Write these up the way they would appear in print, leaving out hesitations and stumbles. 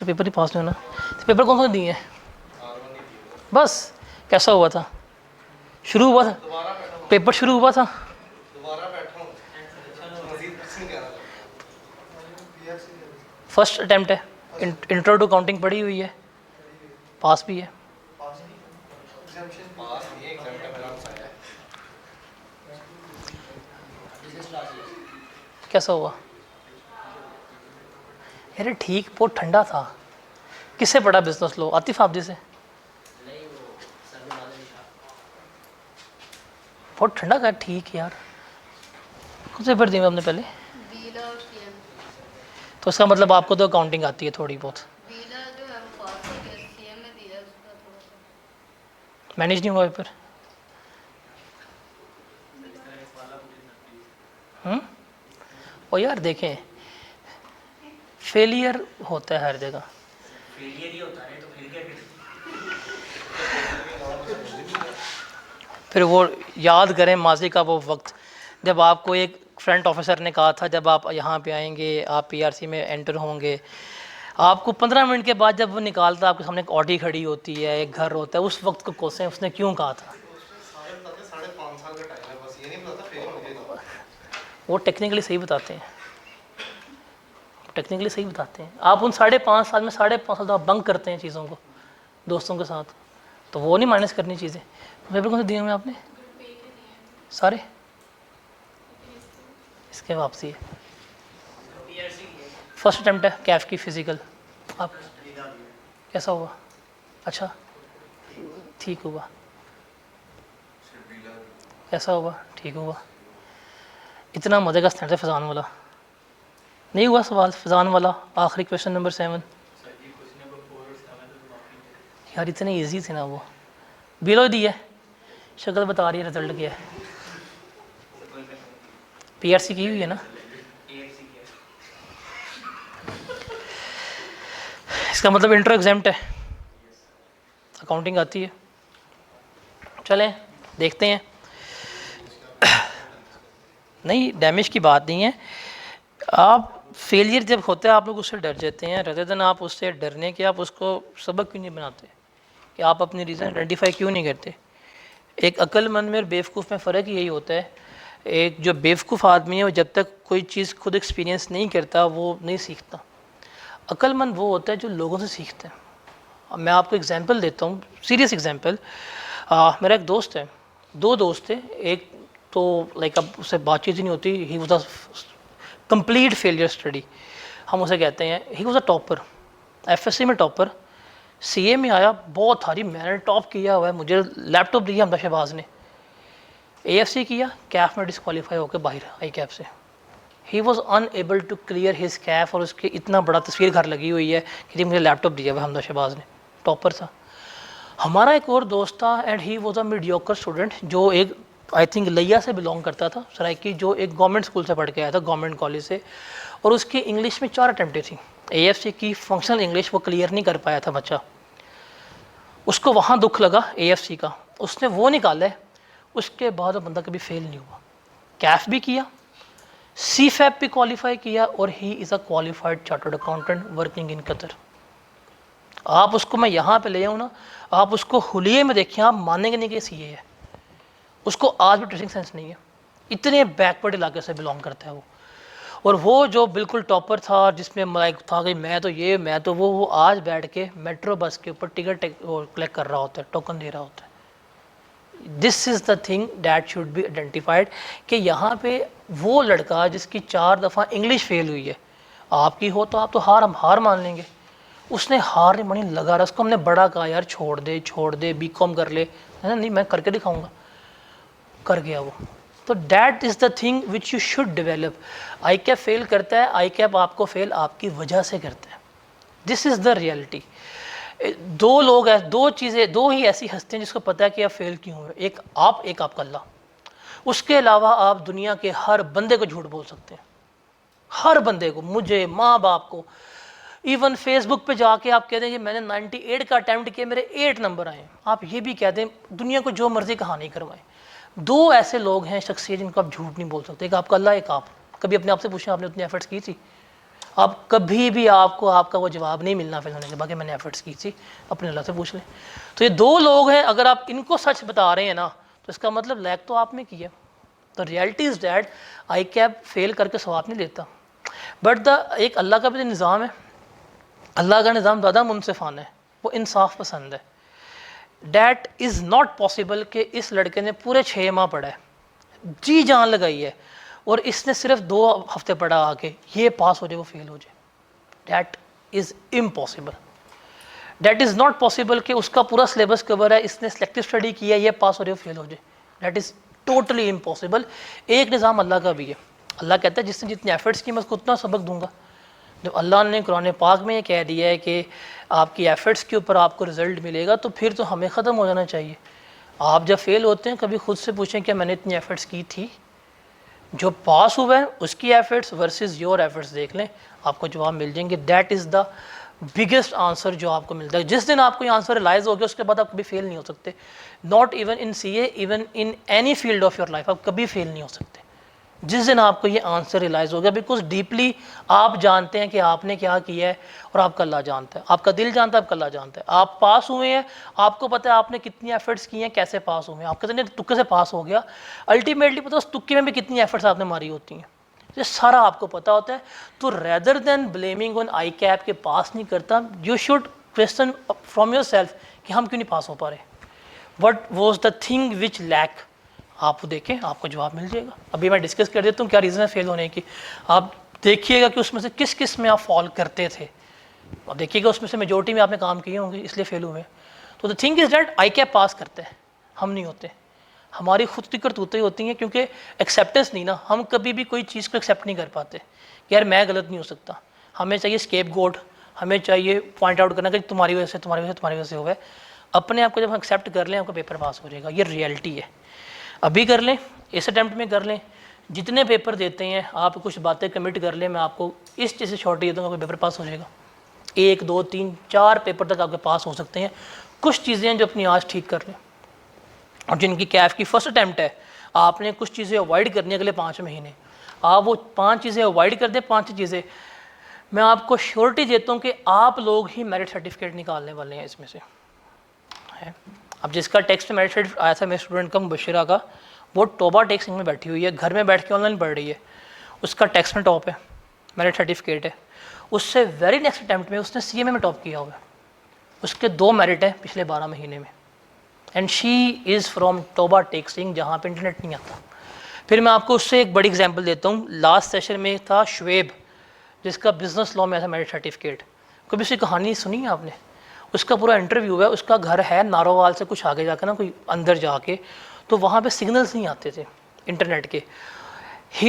तो पेपर ही पास नहीं होना। तो पेपर कौन सा दिए हैं? बस कैसा हुआ था? शुरू हुआ था पेपर, शुरू हुआ था। फर्स्ट अटैम्प्ट है, इंट्रो टू काउंटिंग पढ़ी हुई है, पास भी है। कैसा हुआ? अरे ठीक, बहुत ठंडा था। किससे पढ़ा बिजनेस लो? आतिफ आप जी से? बहुत ठंडा का ठीक यार। कौन से पेपर दिए आपने पहले? तो इसका मतलब आपको तो अकाउंटिंग आती है थोड़ी बहुत। मैनेज नहीं हुआ पेपर? और यार देखें, फेलियर होता है हर जगह। फेलियर ही होता है तो फिर क्या करें? फिर वो याद करें माजी का वो वक्त जब आपको एक फ्रंट ऑफिसर ने कहा था जब आप यहाँ पे आएंगे, आप पीआरसी में एंटर होंगे, आपको 15 मिनट के बाद जब वो निकालता, आपके सामने एक ऑडी खड़ी होती है, एक घर होता है, उस वक्त को कोसें उसने क्यों कहा था? वो टेक्निकली सही बताते हैं, टेक्निकली सही बताते हैं। आप उन 5.5 साल में 5.5 साल तो आप बंक करते हैं चीज़ों को दोस्तों के साथ, तो वो नहीं माइनस करनी चीज़ें। पेपर कौन से दिए हुए आपने? सारे इसके वापसी है। फर्स्ट अटैम्प्ट है कैफ की फिजिकल। आप कैसा हुआ? अच्छा ठीक हुआ। कैसा हुआ? ठीक हुआ। इतना मज़े का स्टैंड है फैज़ान वाला। नहीं हुआ सवाल फैज़ान वाला, आखिरी क्वेश्चन नंबर 7 यार, इतने इजी थे ना वो। बिलो दी है, शक्ल बता रही है रिजल्ट क्या है। पीआरसी की हुई है ना? इसका मतलब इंटर एग्जाम्ट है, अकाउंटिंग आती है। चलें देखते हैं। नहीं डैमेज की बात नहीं है, आप फेलियर जब होता है आप लोग उससे डर जाते हैं, रदर देन आप उससे डरने के आप उसको सबक क्यों नहीं बनाते, कि आप अपनी रीज़न आइडेंटिफाई क्यों नहीं करते। एक अक्लमंद में और बेवकूफ़ में फ़र्क यही होता है, एक जो बेवकूफ़ आदमी है वो जब तक कोई चीज़ खुद एक्सपीरियंस नहीं करता वो नहीं सीखता। अक्लमंद वो होता है जो लोगों से सीखता है। अब मैं आपको एग्जांपल देता हूँ, सीरियस एग्जांपल। मेरा एक दोस्त है, 2 दोस्त थे, एक तो लाइक अब उससे बातचीत ही नहीं होती, he was a complete failure study, हम उसे कहते हैं। He was a topper, FSc में टॉपर, सीए में आया, बहुत सारी मैंने टॉप किया हुआ है, मुझे लैपटॉप दिया हमदा शहबाज ने। एएफसी किया, कैफ में डिस्क्वालीफाई होकर बाहर आई कैफ से। He was unable to clear his कैफ, और उसके इतना बड़ा तस्वीर घर लगी हुई है कि मुझे लैपटॉप दिया हुआ हमदा शहबाज ने, टॉपर था। हमारा एक और दोस्त था and he was a mediocre student, जो एक आई थिंक लिया से बिलोंग करता था सराइकी, जो एक गवर्नमेंट स्कूल से पढ़ के आया था, गवर्नमेंट कॉलेज से, और उसकी इंग्लिश में 4 अटैम्प्टें थी। एएफसी की फंक्शनल इंग्लिश वो क्लियर नहीं कर पाया था बच्चा, उसको वहाँ दुख लगा एएफसी का, उसने वो निकाला है, उसके बाद वो बंदा कभी फेल नहीं हुआ। कैफ भी किया, सीफैप भी क्वालिफाई किया, और he is a qualified chartered accountant working in Qatar. आप उसको मैं यहाँ पे ले आऊँ ना, आप उसको हुलिये में देखें, आप मानेंगे नहीं कि सीए है। उसको आज भी ड्रेसिंग सेंस नहीं है, इतने बैकवर्ड इलाके से बिलोंग करता है वो। और वो जो बिल्कुल टॉपर था, जिसमें लाइक था कि मैं तो ये मैं तो वो आज बैठ के मेट्रो बस के ऊपर टिकट कलेक्ट कर रहा होता है, टोकन दे रहा होता है। This is the thing that should be identified, कि यहाँ पे वो लड़का जिसकी 4 दफ़ा इंग्लिश फेल हुई है, आपकी हो तो आप तो हार मान लेंगे, उसने हार नहीं मानी, लगा रहा। उसको हमने बड़ा कहा यार छोड़ दे बीकॉम कर ले, है ना, नहीं मैं करके दिखाऊंगा, कर गया वो। तो that is the thing which you should develop. I cap fail करता है, आई कैप आपको फेल आपकी वजह से करता है, दिस इज़ द रियलिटी। 2 लोग हैं, 2 चीज़ें, 2 ही ऐसी हस्तियाँ जिसको पता है कि आप फेल क्यों हो रहे, एक आपका अल्लाह। उसके अलावा आप दुनिया के हर बंदे को झूठ बोल सकते हैं, हर बंदे को, मुझे, माँ बाप को, इवन फेसबुक पे जाके आप कहते हैं कि मैंने 98 का अटैम्प्ट किया, मेरे 8 नंबर आए। आप ये भी कहते हैं, दुनिया को जो मर्जी कहानी करवाएं। 2 ऐसे लोग हैं शख्सियत जिनको आप झूठ नहीं बोल सकते, एक आपका अल्लाह, एक आप। कभी अपने आप से पूछें आपने उतनी एफर्ट्स की थी? अब कभी भी आपको आपका वो जवाब नहीं मिलना फेल होने के बाद कि मैंने एफर्ट्स की थी, अपने अल्लाह से पूछ लें। तो ये दो लोग हैं, अगर आप इनको सच बता रहे हैं ना तो इसका मतलब लैक तो आप में किया। तो reality is that I cap fail करके सवाब नहीं लेता, बट एक अल्लाह का भी तो निज़ाम है। अल्लाह का निज़ाम ज़्यादा मुनसिफाना है, वो इंसाफ पसंद है। डैट इज़ नॉट पॉसिबल कि इस लड़के ने पूरे 6 माह पढ़ा है, जी जान लगाई है, और इसने सिर्फ 2 हफ्ते पढ़ा आके ये पास हो जाए वो फेल हो जाए। That is impossible. That is not possible कि उसका पूरा सिलेबस कवर है, इसने सेलेक्टिव स्टडी किया, ये पास हो जाए फेल हो जाए। That is totally impossible. एक निज़ाम अल्लाह का भी है। अल्लाह कहता है जिसने जितने एफर्ट्स की मैं उसको उतना सबक दूंगा। जब अल्लाह ने कुरान पाक में ये कह दिया है कि आपकी एफर्ट्स के ऊपर आपको रिजल्ट मिलेगा, तो फिर तो हमें ख़त्म हो जाना चाहिए। आप जब फेल होते हैं कभी खुद से पूछें कि मैंने इतनी एफर्ट्स की थी, जो पास हुआ है उसकी एफर्ट्स वर्सेस योर एफर्ट्स देख लें, आपको जवाब मिल जाएंगे। That is the biggest answer जो आपको मिलता है। जिस दिन आपको ये आंसर रियलाइज़ हो गया उसके बाद आप कभी फेल नहीं हो सकते। Not even in CA, even in any field of your life आप कभी फेल नहीं हो सकते जिस दिन आपको ये आंसर रियलाइज़ हो गया। बिकॉज डीपली आप जानते हैं कि आपने क्या किया है और आपका अल्लाह जानता है, आपका दिल जानता है, आपका अल्लाह जानता है। आप पास हुए हैं, आपको पता है आपने कितनी एफर्ट्स की हैं, कैसे पास हुए हैं। आप कहते हैं तुक्के से पास हो गया, अल्टीमेटली पता उस तुक्के में भी कितनी एफर्ट्स आपने मारी होती हैं, ये सारा आपको पता होता है। तो रेदर देन ब्लेमिंग ऑन आई कैप के पास नहीं करता, you should question from yourself कि हम क्यों नहीं पास हो पा रहे, what was the thing which lack. आप देखें, आपको जवाब मिल जाएगा। अभी मैं डिस्कस कर देता हूँ क्या रीज़न है फेल होने की। आप देखिएगा कि उसमें से किस किस में आप फॉल करते थे, अब देखिएगा उसमें से मेजोरिटी में आपने काम किए होंगे इसलिए फेल हुए। तो the thing is that I cap pass करते हैं, हम नहीं होते। हमारी खुद की करतूतें होती हैं, क्योंकि एक्सेप्टेंस नहीं ना, हम कभी भी कोई चीज़ को एक्सेप्ट नहीं कर पाते कि यार मैं गलत नहीं हो सकता। हमें चाहिए स्केप गोड, हमें चाहिए पॉइंट आउट करना कि तुम्हारी वजह से तुम्हारी वजह से तुम्हारी वजह से हुआ है। अपने आप को जब हम एक्सेप्ट कर लें आपका पेपर पास हो जाएगा, ये रियलिटी है। अभी कर लें, इस अटैम्प्ट में कर लें, जितने पेपर देते हैं आप कुछ बातें कमिट कर लें, मैं आपको इस चीज़ से शॉर्टी दे दूँगा, कोई पेपर पास हो जाएगा। 1 2 3 4 पेपर तक आपके पास हो सकते हैं। कुछ चीज़ें हैं जो अपनी आज ठीक कर लें, और जिनकी कैफ की फर्स्ट अटैम्प्ट है, आपने कुछ चीज़ें अवॉइड करनी है अगले 5 महीने, आप वो 5 चीज़ें अवॉइड कर दें। 5 चीज़ें मैं आपको श्योरिटी देता हूँ कि आप लोग ही मेरिट सर्टिफिकेट निकालने वाले हैं इसमें से है। अब जिसका टेक्स्ट मेरिट सर्टिफिकेट आया था मेरे स्टूडेंट का मुबशिरा का, वो टोबा टेक्सिंग में बैठी हुई है, घर में बैठ के ऑनलाइन पढ़ रही है, उसका टेक्स्ट में टॉप है, मेरिट सर्टिफिकेट है। उससे वेरी नेक्स्ट अटैम्प्ट में उसने CMA में टॉप किया हुआ है, उसके 2 मेरिट हैं पिछले 12 महीने में, and she is from Toba टेक्सिंग जहाँ पे इंटरनेट नहीं आता। फिर मैं आपको उससे एक बड़ी एग्जांपल देता हूँ। लास्ट सेशन में था शुएब, जिसका बिजनेस लॉ में था मेरिट सर्टिफिकेट। कभी उसकी कहानी सुनी है आपने? उसका पूरा इंटरव्यू है, उसका घर है नारोवाल से कुछ आगे जाकर ना, कोई अंदर जाके, तो वहाँ पे सिग्नल्स नहीं आते थे इंटरनेट के।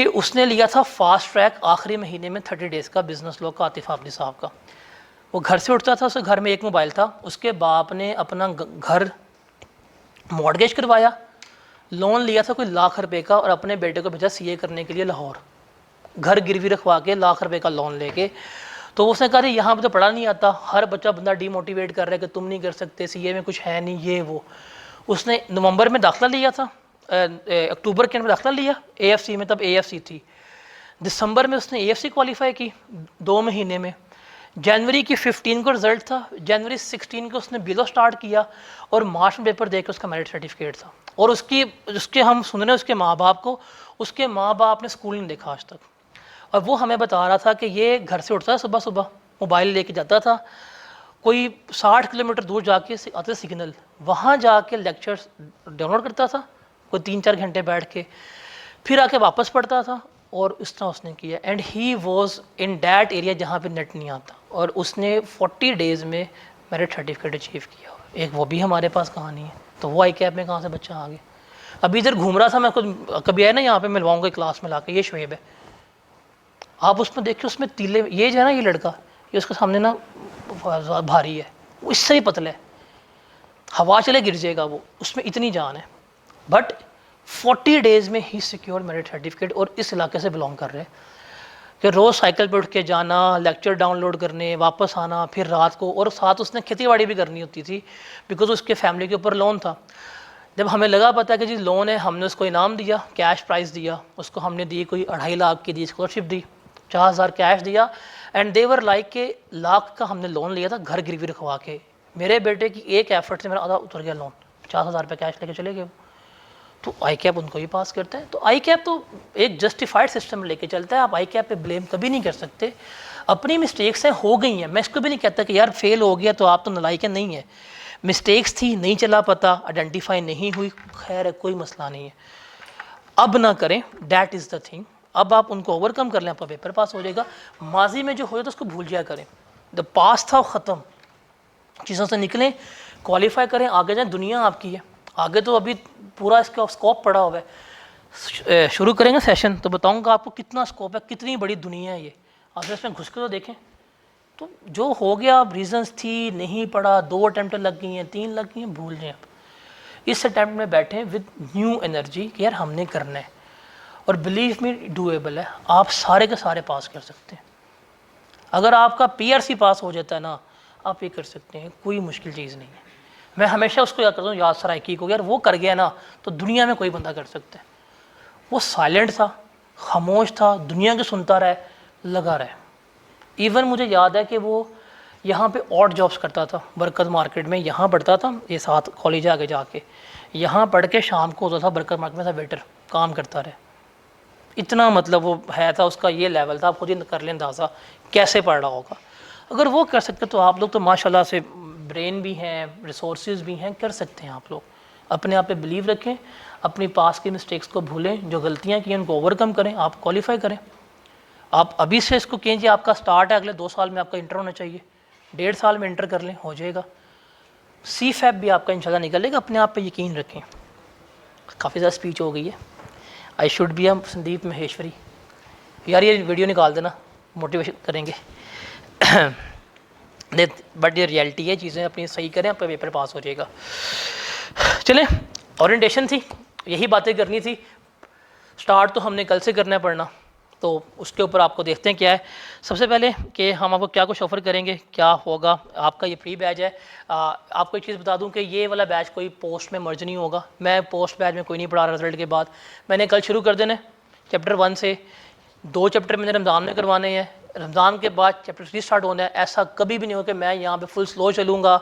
उसने लिया था फास्ट ट्रैक आखिरी महीने में 30 डेज़ का बिजनेस लॉ का, आतिफ आबदी साहब का। वो घर से उठता था, उसके घर में एक मोबाइल था, उसके बाप ने अपना घर मॉर्गेज करवाया, लोन लिया था कोई लाख रुपए का, और अपने बेटे को भेजा CA करने के लिए लाहौर, घर गिरवी रखवा के लाख रुपए का लोन लेके। तो उसने कहा यहाँ पे तो पढ़ा नहीं आता, हर बच्चा बंदा डीमोटिवेट कर रहा है कि तुम नहीं कर सकते, CA में कुछ है नहीं, ये वो। उसने नवंबर में दाखिला लिया था, अक्टूबर के अंदर दाखिला लिया AFC में, तब AFC थी। दिसंबर में उसने AFC क्वालिफाई की 2 महीने में। जनवरी की 15 को रिजल्ट था, जनवरी 16 को उसने बिलो स्टार्ट किया, और मार्च में पेपर देकर उसका मेरिट सर्टिफिकेट था। और उसके हम सुन रहे हैं उसके माँ बाप को, उसके माँ बाप ने स्कूल नहीं देखा आज तक, और वो हमें बता रहा था कि ये घर से उठता है सुबह सुबह, मोबाइल लेके जाता था, कोई 60 किलोमीटर दूर जाके आते सिग्नल, वहाँ जाके लेक्चर्स डाउनलोड करता था कोई 3-4 घंटे बैठ के, फिर आके वापस पढ़ता था, और इस तरह उसने किया। And he was in that area जहाँ पे नेट नहीं आता, और उसने 40 डेज़ में मेरिट सर्टिफिकेट अचीव किया। एक वो भी हमारे पास कहानी है। तो वो आई कैप में कहाँ से बच्चा आ गया? अभी इधर घूम रहा था मैं, खुद कभी आया ना यहाँ पे मिलवाऊंगा क्लास में लाके, ये शुएब है, आप उसमें देखिए, उसमें तीले, ये जो है ना ये लड़का, ये उसके सामने ना भारी है, वो इससे ही पतला है, हवा चले गिर जाएगा वो, उसमें इतनी जान है। बट 40 डेज़ में ही सिक्योर मेरिट सर्टिफिकेट, और इस इलाके से बिलोंग कर रहे हैं कि रोज़ साइकिल पे उठ के जाना, लेक्चर डाउनलोड करने, वापस आना, फिर रात को, और साथ उसने खेती बाड़ी भी करनी होती थी बिकॉज उसके फैमिली के ऊपर लोन था। जब हमें लगा पता कि जी लोन है, हमने उसको इनाम दिया, कैश प्राइज़ दिया, उसको हमने दी कोई 2.5 लाख की दी स्कॉलरशिप दी, 50,000 कैश दिया एंड देवर लाइक के लाख का हमने लोन लिया था घर गिरवी रखवा के, मेरे बेटे की एक एफर्ट से मेरा आधा उतर गया लोन, 50,000 रुपये कैश लेके चले गए। तो आई कैप उनको ही पास करता है। तो आई कैप तो एक जस्टिफाइड सिस्टम लेके चलता है, आप आई कैप पे ब्लेम कभी नहीं कर सकते। अपनी मिस्टेक्स हैं, हो गई हैं, मैं इसको भी नहीं कहता कि यार फेल हो गया तो आप तो नलायक है, नहीं है, मिस्टेक्स थी, नहीं चला पता, आइडेंटिफाई नहीं हुई, खैर है, कोई मसला नहीं है, अब ना करें, दैट इज़ द थिंग। अब आप उनको ओवरकम कर लें, आपका पेपर पास हो जाएगा। माजी में जो हो जाता है उसको भूल जाया करें, द पास था ख़त्म, चीज़ों से निकलें, क्वालिफाई करें, आगे जाएँ, दुनिया आपकी है, आगे तो अभी पूरा इसका स्कोप पड़ा हुआ है। शुरू करेंगे सेशन तो बताऊंगा आपको कितना स्कोप है, कितनी बड़ी दुनिया है ये, आप इसमें घुस के तो देखें। तो जो हो गया, रीजंस थी, नहीं पढ़ा, 2 अटैम्प्ट लग गई हैं, 3 लग गई हैं, भूल जाएं आप। इस अटैम्प्ट में बैठें विद न्यू एनर्जी कि यार हमने करना है, और बिलीव मी डूएबल है, आप सारे के सारे पास कर सकते हैं। अगर आपका PRC पास हो जाता है ना, आप ये कर सकते हैं, कोई मुश्किल चीज़ नहीं है। मैं हमेशा उसको याद करता हूँ, याद सराइकी को, यार वो कर गया ना तो दुनिया में कोई बंदा कर सकता है। वो साइलेंट था, खामोश था, दुनिया के सुनता रहे, लगा रहे। इवन मुझे याद है कि वो यहाँ पे ऑड जॉब्स करता था बरकत मार्केट में, यहाँ पढ़ता था, ये 7 कॉलेज आगे जाके यहाँ पढ़ के शाम को होता था बरकत मार्केट में था वेटर, काम करता रहे। इतना मतलब वो है था, उसका ये लेवल था, आप खुद ही कर लें अंदाज़ा कैसे पढ़ रहा होगा। अगर वो कर सकते तो आप लोग तो माशाल्लाह से ब्रेन भी हैं, रिसोर्सेज भी हैं, कर सकते हैं आप लोग। अपने आप पे बिलीव रखें, अपनी पास की मिस्टेक्स को भूलें, जो गलतियाँ की हैं उनको ओवरकम करें, आप क्वालिफाई करें। आप अभी से इसको कीजिए, आपका स्टार्ट है, अगले 2 साल में आपका इंटर होना चाहिए, 1.5 साल में इंटर कर लें, हो जाएगा। CFAP भी आपका इंशाल्लाह निकलेगा, अपने आप पे यकीन रखें। काफ़ी ज़्यादा स्पीच हो गई है, I should be am Sandeep Maheshwari. यार ये वीडियो निकाल देना, मोटिवेशन करेंगे। बट ये रियलिटी है, चीज़ें अपनी सही करें, आपका पेपर पास हो जाएगा। चलें, ओरिएंटेशन थी, यही बातें करनी थी। स्टार्ट तो हमने कल से करना है पढ़ना, तो उसके ऊपर आपको देखते हैं क्या है। सबसे पहले कि हम आपको क्या कुछ ऑफ़र करेंगे, क्या होगा। आपका ये प्री बैच है। आपको एक चीज़ बता दूं कि ये वाला बैच कोई पोस्ट में मर्ज नहीं होगा। मैं पोस्ट बैच में कोई नहीं पढ़ा रिजल्ट के बाद, मैंने कल शुरू कर देना है चैप्टर 1 से। 2 चैप्टर मैंने रमज़ान में करवाने हैं, रमज़ान के बाद चैप्टर 3 स्टार्ट होना है। ऐसा कभी भी नहीं होगा कि मैं यहाँ पे फुल स्लो चलूँगा,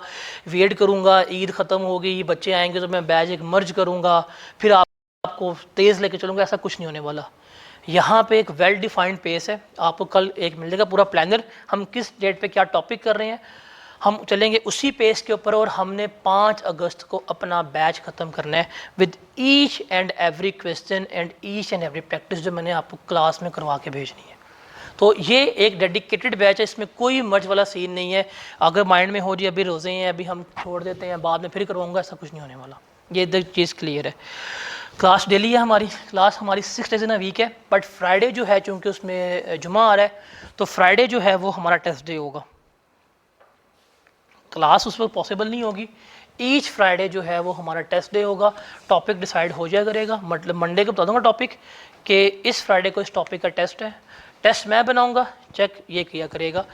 वेट करूँगा, ईद ख़त्म होगी, बच्चे आएंगे तो मैं बैच एक मर्ज करूँगा, फिर आपको तेज़ लेके चलूँगा, ऐसा कुछ नहीं होने वाला। यहाँ पे एक वेल डिफाइंड पेस है, आपको कल एक मिल जाएगा पूरा प्लानर, हम किस डेट पे क्या टॉपिक कर रहे हैं, हम चलेंगे उसी पेस के ऊपर। और हमने 5 अगस्त को अपना बैच ख़त्म करना है with each and every question and each and every practice जो मैंने आपको क्लास में करवा के भेजनी है। तो ये एक डेडिकेटेड बैच है, इसमें कोई मर्ज वाला सीन नहीं है। अगर माइंड में हो जी अभी रोज़े हैं, अभी हम छोड़ देते हैं, बाद में फिर करवाऊँगा, ऐसा कुछ नहीं होने वाला। ये चीज़ क्लियर है। क्लास डेली है हमारी, क्लास हमारी 6 डेज इन अ वीक है, बट फ्राइडे जो है चूँकि उसमें जुमा आ रहा है, तो फ्राइडे जो है वो हमारा टेस्ट डे होगा। क्लास उस वक्त पॉसिबल नहीं होगी। ईच फ्राइडे जो है वो हमारा टेस्ट डे होगा। टॉपिक डिसाइड हो जाया करेगा, मतलब मंडे को बता दूंगा टॉपिक कि इस फ्राइडे को इस टॉपिक का टेस्ट है। टेस्ट मैं बनाऊंगा, चेक ये किया करेगा।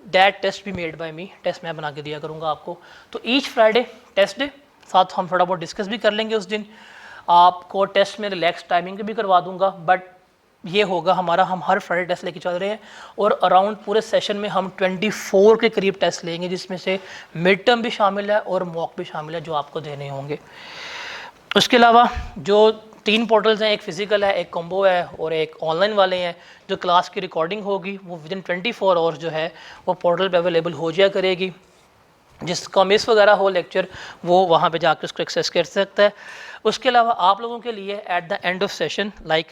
दैट टेस्ट भी मेड बाय मी, टेस्ट मैं बना के दिया करूँगा आपको। तो ईच फ्राइडे टेस्ट डे, साथ हम थोड़ा बहुत डिस्कस भी कर लेंगे उस दिन। आपको टेस्ट में रिलैक्स टाइमिंग भी करवा दूंगा, बट ये होगा हमारा, हम हर फ्राइडे टेस्ट लेके चल रहे हैं। और अराउंड पूरे सेशन में हम 24 के करीब टेस्ट लेंगे, जिसमें से मिड टर्म भी शामिल है और मॉक भी शामिल है जो आपको देने होंगे। उसके अलावा जो 3 पोर्टल्स हैं, एक फ़िज़िकल है, एक कॉम्बो है और एक ऑनलाइन वाले हैं। जो क्लास की रिकॉर्डिंग होगी वो विदिन 24 आवर्स जो है वो पोर्टल पे अवेलेबल हो जाया करेगी। जिसका मिस वगैरह हो लेक्चर, वो वहाँ पे जाकर उसको एक्सेस कर सकता है। उसके अलावा आप लोगों के लिए at the end of session, like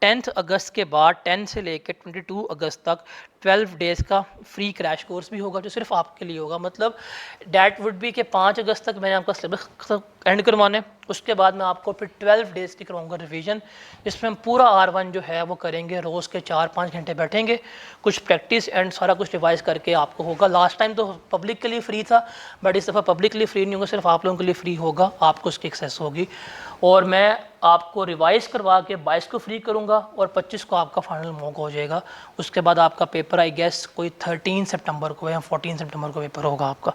10 अगस्त के बाद 10 से लेकर 22 अगस्त तक 12 डेज़ का फ्री क्रैश कोर्स भी होगा, जो सिर्फ आपके लिए होगा। मतलब डैट वुड बी कि 5 अगस्त तक मैंने आपका सिलेबस एंड करवाना है, उसके बाद मैं आपको फिर 12 डेज़ की करवाऊंगा रिवीजन, जिसमें हम पूरा R1 जो है वो करेंगे। रोज़ के 4-5 घंटे बैठेंगे, कुछ प्रैक्टिस एंड सारा कुछ रिवाइज करके आपको होगा। लास्ट टाइम तो पब्लिक के लिए फ्री था, बट इस दफ़ा पब्लिक के लिए फ्री नहीं होगा, सिर्फ आप लोगों के लिए फ्री होगा, आपको उसकी एक्सेस होगी। और मैं आपको रिवाइज़ करवा के 22 को फ्री करूँगा और 25 को आपका फाइनल मॉक हो जाएगा। उसके बाद आपका पेपर आई गेस कोई 13 सितंबर को या 14 सितंबर को पेपर होगा आपका।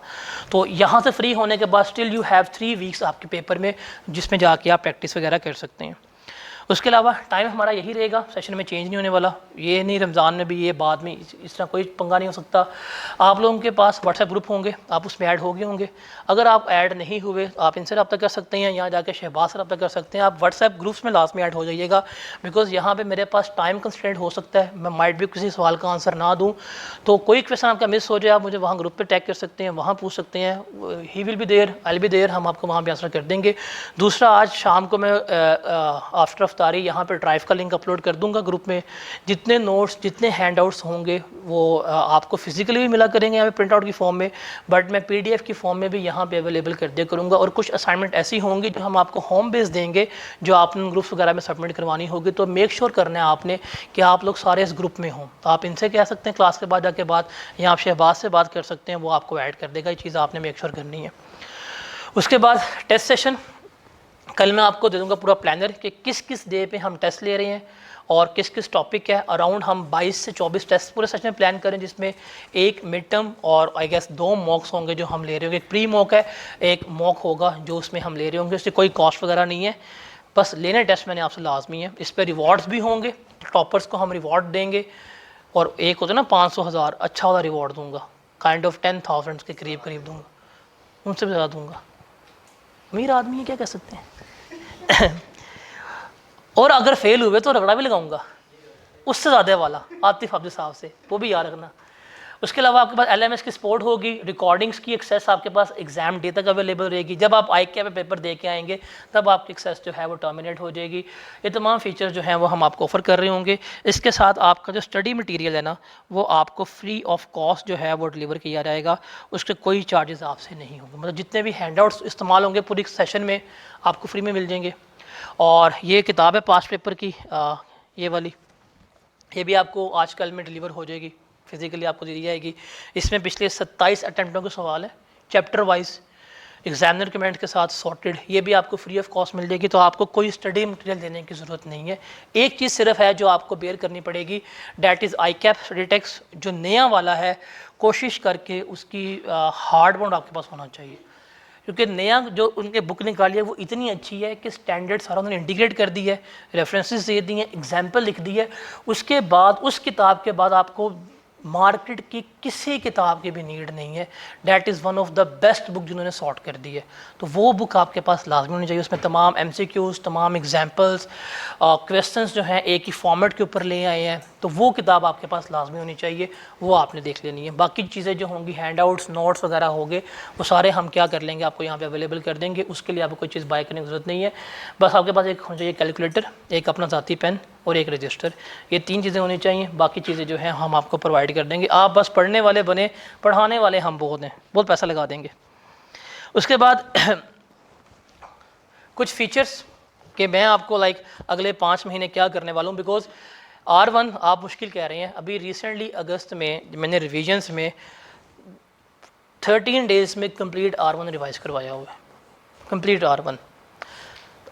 तो यहाँ से फ्री होने के बाद स्टिल यू हैव 3 वीक्स आपके पेपर में, जिसमें जाके आप प्रैक्टिस वगैरह कर सकते हैं। उसके अलावा टाइम हमारा यही रहेगा, सेशन में चेंज नहीं होने वाला। ये नहीं रमज़ान में भी, ये बाद में इस तरह कोई पंगा नहीं हो सकता। आप लोगों के पास व्हाट्सएप ग्रुप होंगे, आप उसमें ऐड हो गए होंगे। अगर आप ऐड नहीं हुए आप इनसे रब्ता कर सकते हैं, यहाँ जाके शहबाज से रब्ता कर सकते हैं। आप व्हाट्सएप ग्रुप्स में लास्ट में ऐड हो जाइएगा, बिकॉज यहाँ पे मेरे पास टाइम कंस्ट्रेंट हो सकता है, मैं माइट भी किसी सवाल का आंसर ना दूँ, तो कोई क्वेश्चन आपका मिस हो जाए आप मुझे वहाँ ग्रुप पे टैग कर सकते हैं, वहाँ पूछ सकते हैं। He will be there, I will be there, हम आपको वहाँ पे आंसर कर देंगे। दूसरा, आज शाम को मैं आफ्टर अफ्तारी यहाँ पे ड्राइव का लिंक अपलोड कर दूँगा ग्रुप में। जितने नोट्स, जितने हैंडआउट्स होंगे वो आपको फिजिकली भी मिला करेंगे यहाँ पे प्रिंट आउट की फॉर्म में, बट मैं PDF की फॉर्म में भी यहाँ पे अवेलेबल कर दिया करूँगा। और कुछ असाइनमेंट ऐसी होंगी जो हम आपको होम बेस देंगे, जो आपने ग्रुप्स वगैरह में सबमिट करवानी होगी। तो मेक श्योर करना है आपने कि आप लोग सारे इस ग्रुप में हों। तो आप इनसे कह सकते हैं क्लास के बाद जाके बात, या आप शहबाज से बात कर सकते हैं, वो आपको ऐड कर देगा। ये चीज़ आपने मेक श्योर करनी है। उसके बाद टेस्ट सेशन, कल मैं आपको दे दूंगा पूरा प्लानर कि किस किस डे पे हम टेस्ट ले रहे हैं और किस किस टॉपिक है। अराउंड हम 22 से 24 टेस्ट पूरे सेशन में प्लान करें, जिसमें एक मिड टर्म और आई गेस 2 मॉक्स होंगे जो हम ले रहे होंगे। एक प्री मॉक है, एक मॉक होगा जो उसमें हम ले रहे होंगे। उससे कोई कॉस्ट वगैरह नहीं है, बस लेने टेस्ट मैंने आपसे लाजमी है। इस पर रिवॉर्ड्स भी होंगे, टॉपर्स को हम रिवॉर्ड देंगे। और एक होता है ना 500,000, अच्छा वाला रिवॉर्ड दूंगा, काइंड ऑफ 10,000 के करीब करीब दूंगा, उनसे भी ज़्यादा दूंगा। अमीर आदमी है, क्या कह सकते हैं। और अगर फेल हुए तो रगड़ा भी लगाऊंगा, उससे ज़्यादा वाला आतिफ हाफिज साहब से, वो भी याद रखना। उसके अलावा आपके पास LMS की सपोर्ट होगी, रिकॉर्डिंग्स की एक्सेस आपके पास एग्जाम डे तक अवेलेबल रहेगी। जब आप ICAP पे पेपर दे के आएंगे तब आपकी एक्सेस जो है वो टर्मिनेट हो जाएगी। ये तमाम फीचर्स जो हैं वो हम आपको ऑफर कर रहे होंगे। इसके साथ आपका जो स्टडी मटेरियल है ना, वो आपको फ्री ऑफ कॉस्ट जो है वो डिलीवर किया जाएगा, उसके कोई चार्जेस आपसे नहीं होंगे। मतलब जितने भी हैंडआउट्स इस्तेमाल होंगे पूरी सेशन में आपको फ्री में मिल जाएंगे। और ये किताब है पास्ट पेपर की, ये वाली, ये भी आपको आज कल में डिलीवर हो जाएगी, फिजिकली आपको दी जाएगी। इसमें पिछले 27 अटैम्प्टों के सवाल है, चैप्टर वाइज एग्जामिनर कमेंट के साथ सॉर्टेड। ये भी आपको फ्री ऑफ कॉस्ट मिल जाएगी, तो आपको कोई स्टडी मटेरियल देने की ज़रूरत नहीं है। एक चीज़ सिर्फ है जो आपको बेयर करनी पड़ेगी, that is ICAP study text जो नया वाला है। कोशिश करके उसकी हार्ड बाउंड आपके पास होना चाहिए, क्योंकि नया जो उनके बुक निकाली है वो इतनी अच्छी है कि स्टैंडर्ड सारा उन्होंने इंटीग्रेट कर दी है, रेफरेंसेस दे दी हैं, एग्जाम्पल लिख दी है। उसके बाद उस किताब के बाद आपको मार्केट की किसी किताब की भी नीड नहीं है। That is one of the best book जिन्होंने सॉर्ट कर दी है, तो वो बुक आपके पास लाजमी होनी चाहिए। उसमें तमाम MCQs, तमाम एग्जाम्पल्स, क्वेश्चंस जो हैं एक ही फॉर्मेट के ऊपर ले आए हैं, तो वो किताब आपके पास लाजमी होनी चाहिए, वो आपने देख लेनी है। बाकी चीज़ें जो होंगी, हैंडआउट्स, नोट्स वगैरह होंगे, वो सारे हम क्या कर लेंगे, आपको यहाँ पे अवेलेबल कर देंगे। उसके लिए आपको कोई चीज़ बाय करने की ज़रूरत नहीं है। बस आपके पास एक होना चाहिए कैलकुलेटर, एक अपना ज़ाती पेन और एक रजिस्टर, ये 3 चीज़ें होनी चाहिए। बाकी चीज़ें जो हैं हम आपको प्रोवाइड कर देंगे, आप बस पढ़ने वाले बने, पढ़ाने वाले हम बहुत हैं, बहुत पैसा लगा देंगे। उसके बाद कुछ फीचर्स कि मैं आपको अगले 5 महीने क्या करने वाला हूँ, बिकॉज R1 आप मुश्किल कह रहे हैं। अभी रिसेंटली अगस्त में मैंने रिविजन्स में 13 डेज़ में कंप्लीट R1 रिवाइज करवाया हुआ है, कंप्लीट R1।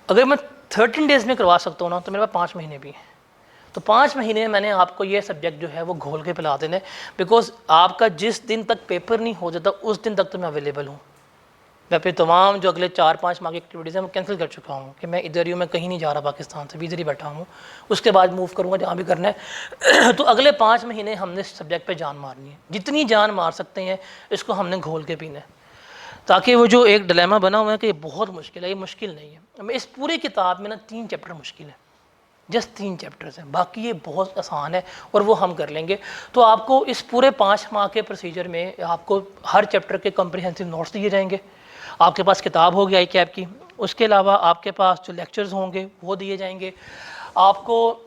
अगर मैं 13 डेज़ में करवा सकता हूँ ना, तो मेरे पास 5 महीने भी हैं। तो 5 महीने में मैंने आपको ये सब्जेक्ट जो है वो घोल के पिला देना है, बिकॉज आपका जिस दिन तक पेपर नहीं हो जाता उस दिन तक तो मैं अवेलेबल हूँ। मैं अपने तमाम जो अगले 4-5 माह की एक्टिविटीज़ हैं मैं कैंसिल कर चुका हूँ कि मैं इधर ही हूँ, मैं कहीं नहीं जा रहा पाकिस्तान से, भी इधर ही बैठा हूँ। उसके बाद मूव करूँगा जहाँ भी करना है। तो अगले 5 महीने हमने इस सब्जेक्ट पे जान मारनी है, जितनी जान मार सकते हैं इसको हमने घोल के पीना है, ताकि वो जो एक डिलेमा बना हुआ है कि ये बहुत मुश्किल है, ये मुश्किल नहीं है। इस पूरी किताब में ना 3 चैप्टर मुश्किल है, जस्ट 3 चैप्टर्स हैं, बाकी ये बहुत आसान है और वो हम कर लेंगे। तो आपको इस पूरे 5 माह के प्रोसीजर में आपको हर चैप्टर के कॉम्प्रिहेंसिव नोट्स दिए जाएंगे, आपके पास किताब होगी ICAP की, उसके अलावा आपके पास जो लेक्चर्स होंगे वो दिए जाएंगे, आपको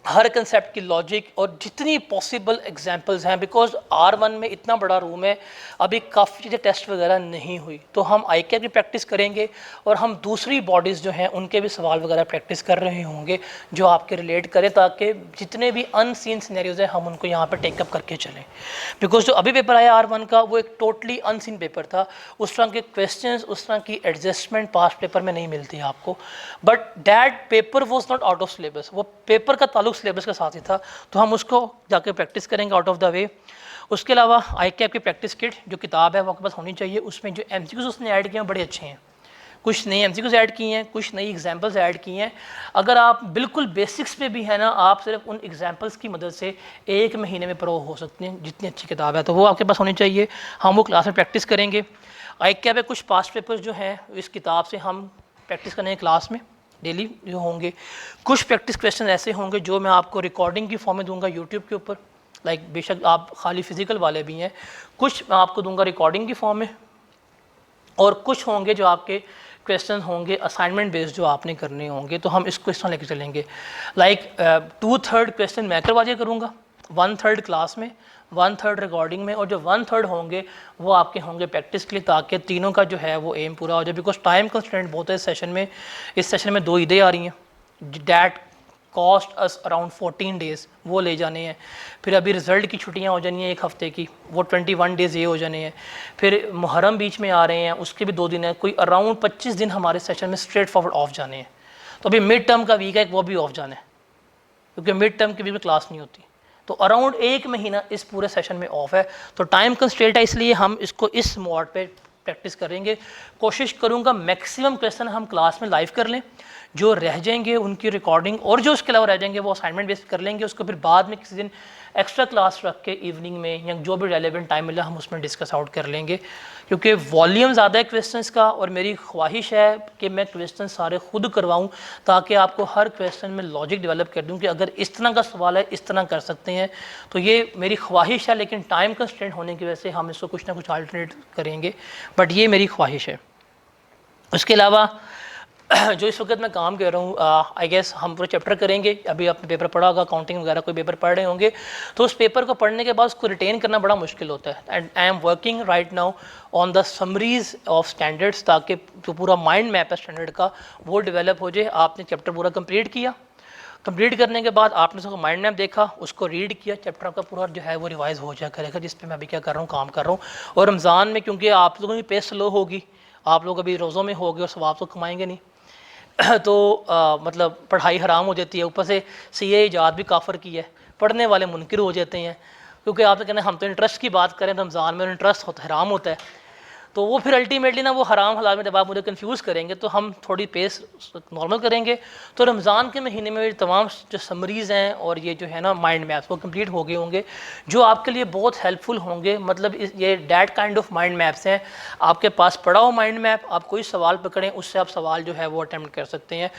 हर कंसेप्ट की लॉजिक और जितनी पॉसिबल एग्जांपल्स हैं। बिकॉज R1 में इतना बड़ा रूम है, अभी काफ़ी चीज़ें टेस्ट वगैरह नहीं हुई, तो हम ICAP की प्रैक्टिस करेंगे और हम दूसरी बॉडीज़ जो हैं उनके भी सवाल वगैरह प्रैक्टिस कर रहे होंगे जो आपके रिलेट करें, ताकि जितने भी अनसीन सिनेरियोज़ हैं हम उनको यहाँ पर टेकअप करके चलें। बिकॉज जो अभी पेपर आया R1 का वो एक टोटली अनसीन पेपर था, उस तरह के क्वेश्चन, उस तरह की एडजस्टमेंट पास्ट पेपर में नहीं मिलती है आपको। But that paper was not out of syllabus, वो पेपर का ताल्लुक सिलेबस के साथ ही था, तो हम उसको जाके प्रैक्टिस करेंगे आउट ऑफ द वे। उसके अलावा ICAP की प्रैक्टिस किट जो किताब है वो आपके पास होनी चाहिए, उसमें जो MCQs उसने ऐड किए हैं बड़े अच्छे हैं, कुछ नई MCQs ऐड की हैं, कुछ नई एग्जांपल्स ऐड की हैं। अगर आप बिल्कुल बेसिक्स पे भी है ना, आप सिर्फ उन एग्जांपल्स की मदद से 1 महीने में प्रो हो सकते हैं, जितनी अच्छी किताब है। तो वो आपके पास होनी चाहिए, हम वो क्लास में प्रैक्टिस करेंगे। ICAP पे कुछ पास्ट पेपर्स जो हैं इस किताब से हम प्रैक्टिस करेंगे क्लास में डेली जो होंगे। कुछ प्रैक्टिस क्वेश्चन ऐसे होंगे जो मैं आपको रिकॉर्डिंग की फॉर्म में दूंगा यूट्यूब के ऊपर, लाइक बेशक आप खाली फिजिकल वाले भी हैं, कुछ मैं आपको दूंगा रिकॉर्डिंग की फॉर्म में, और कुछ होंगे जो आपके क्वेश्चन होंगे असाइनमेंट बेस्ड जो आपने करने होंगे। तो हम इसको इस तरह लेकर चलेंगे, लाइक 2/3 क्वेश्चन मैं करवा दिया करूँगा, 1/3 क्लास में, 1/3 रिकॉर्डिंग में, और जो 1/3 होंगे वो आपके होंगे प्रैक्टिस के लिए, ताकि तीनों का जो है वो एम पूरा हो जाए। बिकॉज टाइम कंस्ट्रेंट बहुत है इस सेशन में। इस सेशन में 2 ईदें आ रही हैं, that cost us around 14 days, वो ले जाने हैं। फिर अभी रिज़ल्ट की छुट्टियां हो जानी हैं 1 हफ़्ते की, वो 21 डेज़ ये हो जाने हैं। फिर मुहर्रम बीच में आ रहे हैं, उसके भी 2 दिन है, कोई अराउंड 25 दिन हमारे सेशन में स्ट्रेट फॉरवर्ड ऑफ जाने हैं। तो अभी मिड टर्म का वीक है, वो भी ऑफ जाना है, क्योंकि मिड टर्म की भी क्लास नहीं होती। तो अराउंड 1 महीना इस पूरे सेशन में ऑफ है। तो टाइम कंस्ट्रेंट है, इसलिए हम इसको इस मोड पे प्रैक्टिस करेंगे। कोशिश करूँगा मैक्सिमम क्वेश्चन हम क्लास में लाइव कर लें, जो रह जाएंगे उनकी रिकॉर्डिंग, और जो उसके अलावा रह जाएंगे वो असाइनमेंट बेस्ड कर लेंगे। उसको फिर बाद में किसी दिन एक्स्ट्रा क्लास रख के इवनिंग में या जो भी रेलेवेंट टाइम मिला हम उसमें डिस्कस आउट कर लेंगे, क्योंकि वॉल्यूम ज़्यादा है क्वेश्चंस का। और मेरी ख्वाहिश है कि मैं क्वेश्चन सारे खुद करवाऊं, ताकि आपको हर क्वेश्चन में लॉजिक डेवलप कर दूं कि अगर इस तरह का सवाल है इस तरह कर सकते हैं। तो ये मेरी ख्वाहिश है, लेकिन टाइम कंस्ट्रेंट होने की वजह से हम इसको कुछ ना कुछ अल्टरनेट करेंगे, बट ये मेरी ख्वाहिश है। उसके अलावा जो इस वक्त मैं काम कर रहा हूँ, आई गेस हम पूरे चैप्टर करेंगे। अभी आपने पेपर पढ़ा होगा, अकाउंटिंग वगैरह कोई पेपर पढ़ रहे होंगे, तो उस पेपर को पढ़ने के बाद उसको रिटेन करना बड़ा मुश्किल होता है। And I am working right now on the summaries of standards, ताकि जो पूरा माइंड मैप है स्टैंडर्ड का वो डेवलप हो जाए। आपने चैप्टर पूरा कंप्लीट किया, कंप्लीट करने के बाद आपने उसको माइंड मैप देखा, उसको रीड किया, चैप्टर आपका पूरा जो है वो रिवाइज हो जाया करेगा, जिस पे मैं अभी क्या कर रहा हूँ, काम कर रहा हूँ। और रमज़ान में क्योंकि आप लोगों की पेस स्लो होगी, आप लोग अभी रोज़ों में होगे और सवाब तो कमाएंगे नहीं, तो मतलब पढ़ाई हराम हो जाती है। ऊपर से CA ईजाद भी काफ़र की है, पढ़ने वाले मुनकिर हो जाते हैं, क्योंकि आप तो कहना हम तो इंटरेस्ट की बात करें, रमज़ान में इंटरेस्ट होता हराम होता है। तो वो फिर अल्टीमेटली ना वो हराम हलाल में जब आप मुझे कंफ्यूज करेंगे, तो हम थोड़ी पेस नॉर्मल करेंगे। तो रमज़ान के महीने में तमाम जो समरीज़ हैं और ये जो है ना माइंड मैप्स वो कंप्लीट हो गए होंगे, जो आपके लिए बहुत हेल्पफुल होंगे। मतलब ये that kind of mind maps हैं। आपके पास पड़ा हो माइंड मैप, आप कोई सवाल पकड़ें, उससे आप सवाल जो है वो अटैम्प्ट कर सकते हैं।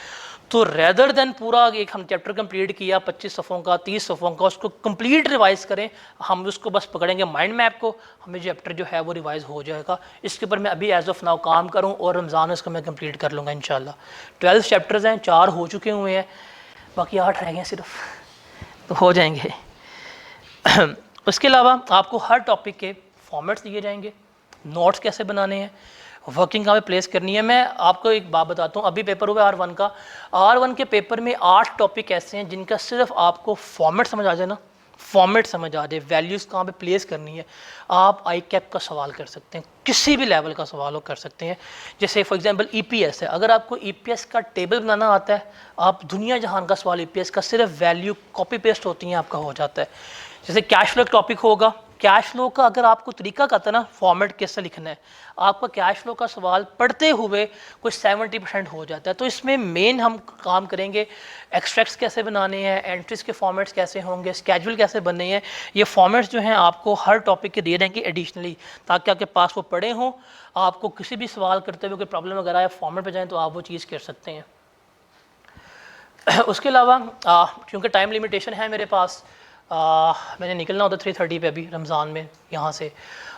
तो रेदर देन पूरा एक हम चैप्टर कंप्लीट किया 25 सफ़ों का, 30 सफ़ों का, उसको कंप्लीट रिवाइज़ करें, हम उसको बस पकड़ेंगे माइंड मैप को, हमें चैप्टर जो है वो रिवाइज़ हो जाएगा। इसके ऊपर मैं अभी एज ऑफ नाउ काम करूं, और रमज़ान में इसको मैं कंप्लीट कर लूँगा इंशाल्लाह। 12 चैप्टर्स हैं, 4 हो चुके हुए हैं, बाकी 8 रह गए सिर्फ, तो हो जाएंगे। उसके अलावा आपको हर टॉपिक के फॉर्मेट्स दिए जाएंगे, नोट्स कैसे बनाने हैं, वर्किंग कहाँ पे प्लेस करनी है। मैं आपको एक बात बताता हूँ, अभी पेपर हुआ है R1 का, R1 के पेपर में 8 टॉपिक ऐसे हैं जिनका सिर्फ आपको फॉर्मेट समझ आ जाए ना, फॉर्मेट समझ आ जाए, वैल्यूज़ कहाँ पे प्लेस करनी है, आप ICAP का सवाल कर सकते हैं, किसी भी लेवल का सवाल हो कर सकते हैं। जैसे फॉर एग्जांपल EPS है, अगर आपको EPS का टेबल बनाना आता है, आप दुनिया जहान का सवाल EPS का सिर्फ वैल्यू कॉपी पेस्ट होती हैं आपका हो जाता है। जैसे कैश फ्लो टॉपिक होगा, कैश फ्लो का अगर आपको तरीका कहता है ना फॉर्मेट कैसे लिखना है, आपका कैश फ्लो का सवाल पढ़ते हुए कुछ 70% हो जाता है। तो इसमें मेन हम काम करेंगे एक्सट्रैक्ट्स कैसे बनाने हैं, एंट्रीज के फॉर्मेट्स कैसे होंगे, स्केड्यूल कैसे बनने हैं। ये फॉर्मेट्स जो हैं आपको हर टॉपिक के दिए जाएंगे एडिशनली, ताकि आपके पास वो पढ़े हों, आपको किसी भी सवाल करते हुए कोई प्रॉब्लम वगैरह है फॉर्मेट पर जाएँ तो आप वो चीज़ कर सकते हैं। उसके अलावा क्योंकि टाइम लिमिटेशन है मेरे पास, मैंने निकलना होता 3:30 पे अभी रमज़ान में यहाँ से,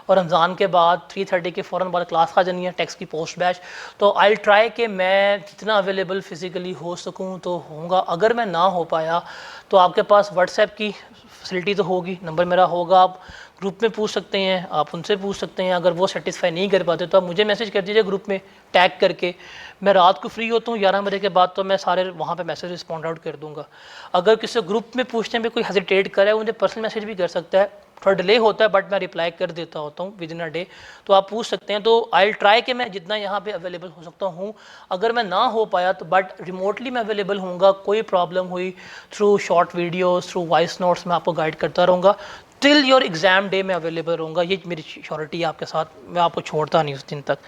और रमज़ान के बाद 3:30 के फ़ौरन बाद क्लास आ जानी है टैक्स की पोस्ट बैच। तो आई ट्राई कि मैं जितना अवेलेबल फ़िज़िकली हो सकूँ तो होऊंगा। अगर मैं ना हो पाया तो आपके पास व्हाट्सएप की फैसिलिटी तो होगी, नंबर मेरा होगा, आप ग्रुप में पूछ सकते हैं, आप उनसे पूछ सकते हैं। अगर वो सेटिस्फाई नहीं कर पाते तो आप मुझे मैसेज कर दीजिए ग्रुप में टैग करके। मैं रात को फ्री होता हूँ 11 बजे के बाद, तो मैं सारे वहाँ पे मैसेज रिस्पॉन्ड आउट कर दूँगा। अगर किसी ग्रुप में पूछने में कोई हेजिटेट करे, मुझे पर्सनल मैसेज भी कर सकता है, थोड़ा डिले होता है बट मैं रिप्लाई कर देता होता हूँ विद इन अ डे, तो आप पूछ सकते हैं। तो आई ट्राई कि मैं जितना यहाँ पे अवेलेबल हो सकता हूँ। अगर मैं ना हो पाया तो बट रिमोटली मैं अवेलेबल होऊंगा, कोई प्रॉब्लम हुई through short videos, through voice notes मैं आपको गाइड करता रहूँगा। टिल योर एग्ज़ाम डे मैं अवेलेबल रहूँगा, ये मेरी श्योरिटी है आपके साथ, मैं आपको छोड़ता नहीं उस दिन तक।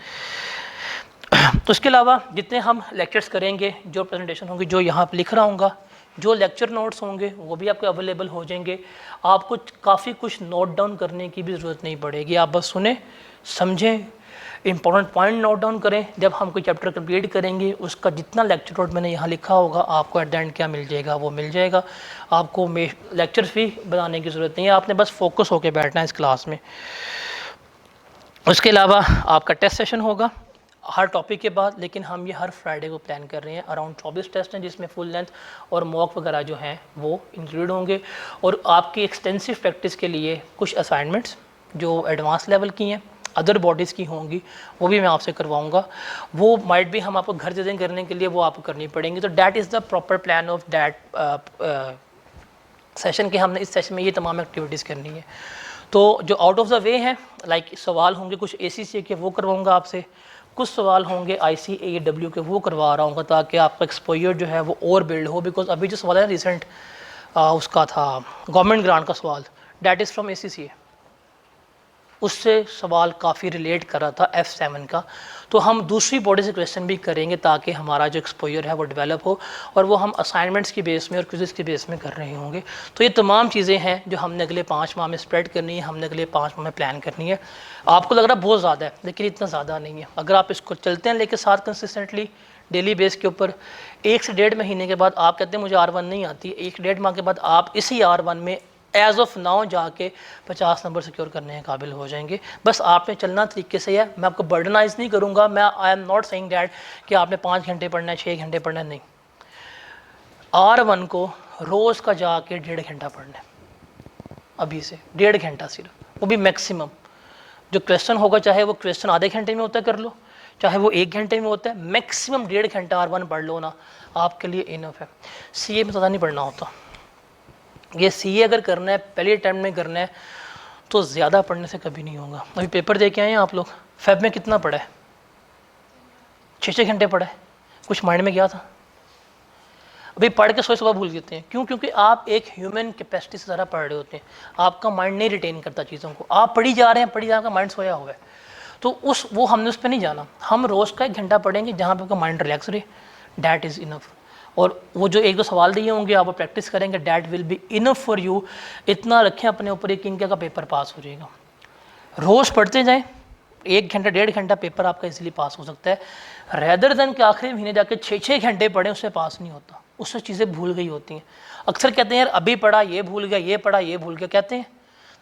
तो इसके अलावा जितने हम लेक्चर्स करेंगे, जो प्रेजेंटेशन होंगी, जो यहाँ पर लिख रहा हूँगा, जो लेक्चर नोट्स होंगे वो भी आपको अवेलेबल हो जाएंगे। आपको काफ़ी कुछ नोट डाउन करने की भी ज़रूरत नहीं पड़ेगी, आप बस सुने, समझें, इंपॉर्टेंट पॉइंट नोट डाउन करें। जब हम कोई चैप्टर कंप्लीट करेंगे उसका जितना लेक्चर नोट मैंने यहाँ लिखा होगा आपको एट द एंड क्या मिल जाएगा, वो मिल जाएगा। आपको लेक्चर भी बनाने की ज़रूरत नहीं है, आपने बस फोकस होकर बैठना है इस क्लास में। उसके अलावा आपका टेस्ट सेशन होगा हर टॉपिक के बाद, लेकिन हम ये हर फ्राइडे को प्लान कर रहे हैं। अराउंड 24 टेस्ट हैं जिसमें फुल लेंथ और मॉक वगैरह जो हैं वो इंक्लूड होंगे। और आपकी एक्सटेंसिव प्रैक्टिस के लिए कुछ असाइनमेंट्स जो एडवांस लेवल की हैं, अदर बॉडीज़ की होंगी, वो भी मैं आपसे करवाऊंगा। वो माइट भी हम आपको घर से दिन करने के लिए वो आपको करनी पड़ेंगी। तो that is the proper plan of that session के हमने इस सेशन में ये तमाम एक्टिविटीज़ करनी है। तो जो आउट ऑफ द वे हैं, लाइक सवाल होंगे कुछ ACCA के, वो करवाऊंगा आपसे, कुछ सवाल होंगे ICAEW के, वो करवा रहा हूँ ताकि आपका एक्सपोजर जो है वो और बिल्ड हो। बिकॉज अभी जो सवाल है रिसेंट उसका था गवर्नमेंट ग्रांट का सवाल, डैट इज़ फ्रॉम ACCA, उससे सवाल काफ़ी रिलेट कर रहा था F7 का। तो हम दूसरी बॉडी से क्वेश्चन भी करेंगे ताकि हमारा जो एक्सपोजर है वो डेवलप हो, और वो हम असाइनमेंट्स की बेस में और क्विज़ की बेस में कर रहे होंगे। तो ये तमाम चीज़ें हैं जो हमने अगले 5 माह में स्प्रेड करनी है, हमने अगले 5 माह में प्लान करनी है। आपको लग रहा है बहुत ज़्यादा है, लेकिन इतना ज़्यादा नहीं है। अगर आप इसको चलते हैं लेके साथ कंसिस्टेंटली डेली बेस के ऊपर, 1 से 1.5 महीने के बाद आप कहते हैं मुझे R1 नहीं आती, 1-1.5 माह के बाद आप इसी R1 में एज ऑफ नाउ जाके 50 नंबर सिक्योर करने के काबिल हो जाएंगे। बस आपने चलना तरीके से है। मैं आपको बर्डनाइज नहीं करूँगा, मैं I am not saying that कि आपने 5 घंटे पढ़ना है, 6 घंटे पढ़ना है, नहीं। R1 को रोज़ का जाके 1.5 घंटा पढ़ना है, अभी से 1.5 घंटा सिर्फ, वो भी मैक्सिमम। जो क्वेश्चन होगा चाहे वो क्वेश्चन आधे घंटे में होता है कर लो, चाहे वो 1 घंटे में होता है, मैक्सिमम 1.5 घंटा R1 पढ़ लो ना, आपके लिए इनफ है। CA में ज़्यादा नहीं पढ़ना होता। ये CA अगर करना है, पहले अटैम्प्ट में करना है, तो ज़्यादा पढ़ने से कभी नहीं होगा। अभी पेपर दे के आए हैं आप लोग, फेब में कितना पढ़ा है? 6-6 घंटे पढ़ा है, कुछ माइंड में गया था? अभी पढ़ के सुबह भूल जाते हैं, क्यों? क्योंकि आप एक ह्यूमन कैपेसिटी से ज़्यादा पढ़ रहे होते हैं, आपका माइंड नहीं रिटेन करता चीज़ों को। आप पढ़ी जा रहे हैं, आपका माइंड सोया हुआ है, तो वो हमने उस पर नहीं जाना। हम रोज़ का 1 घंटा पढ़ेंगे जहाँ पर आपका माइंड रिलैक्स रहे, डैट इज़ इनफ। और वो जो 1-2 सवाल दिए होंगे आप वो प्रैक्टिस करेंगे, that will be enough for you. इतना रखें अपने ऊपर यकीन का पेपर पास हो जाएगा। रोज़ पढ़ते जाएं, 1 घंटा 1.5 घंटा पेपर आपका इजीली पास हो सकता है, रेदर देन कि आखिरी महीने जाके 6-6 घंटे पढ़ें, उससे पास नहीं होता, उससे चीज़ें भूल गई होती हैं। अक्सर कहते हैं यार अभी पढ़ा ये भूल गया, ये पढ़ा ये भूल गया, कहते हैं।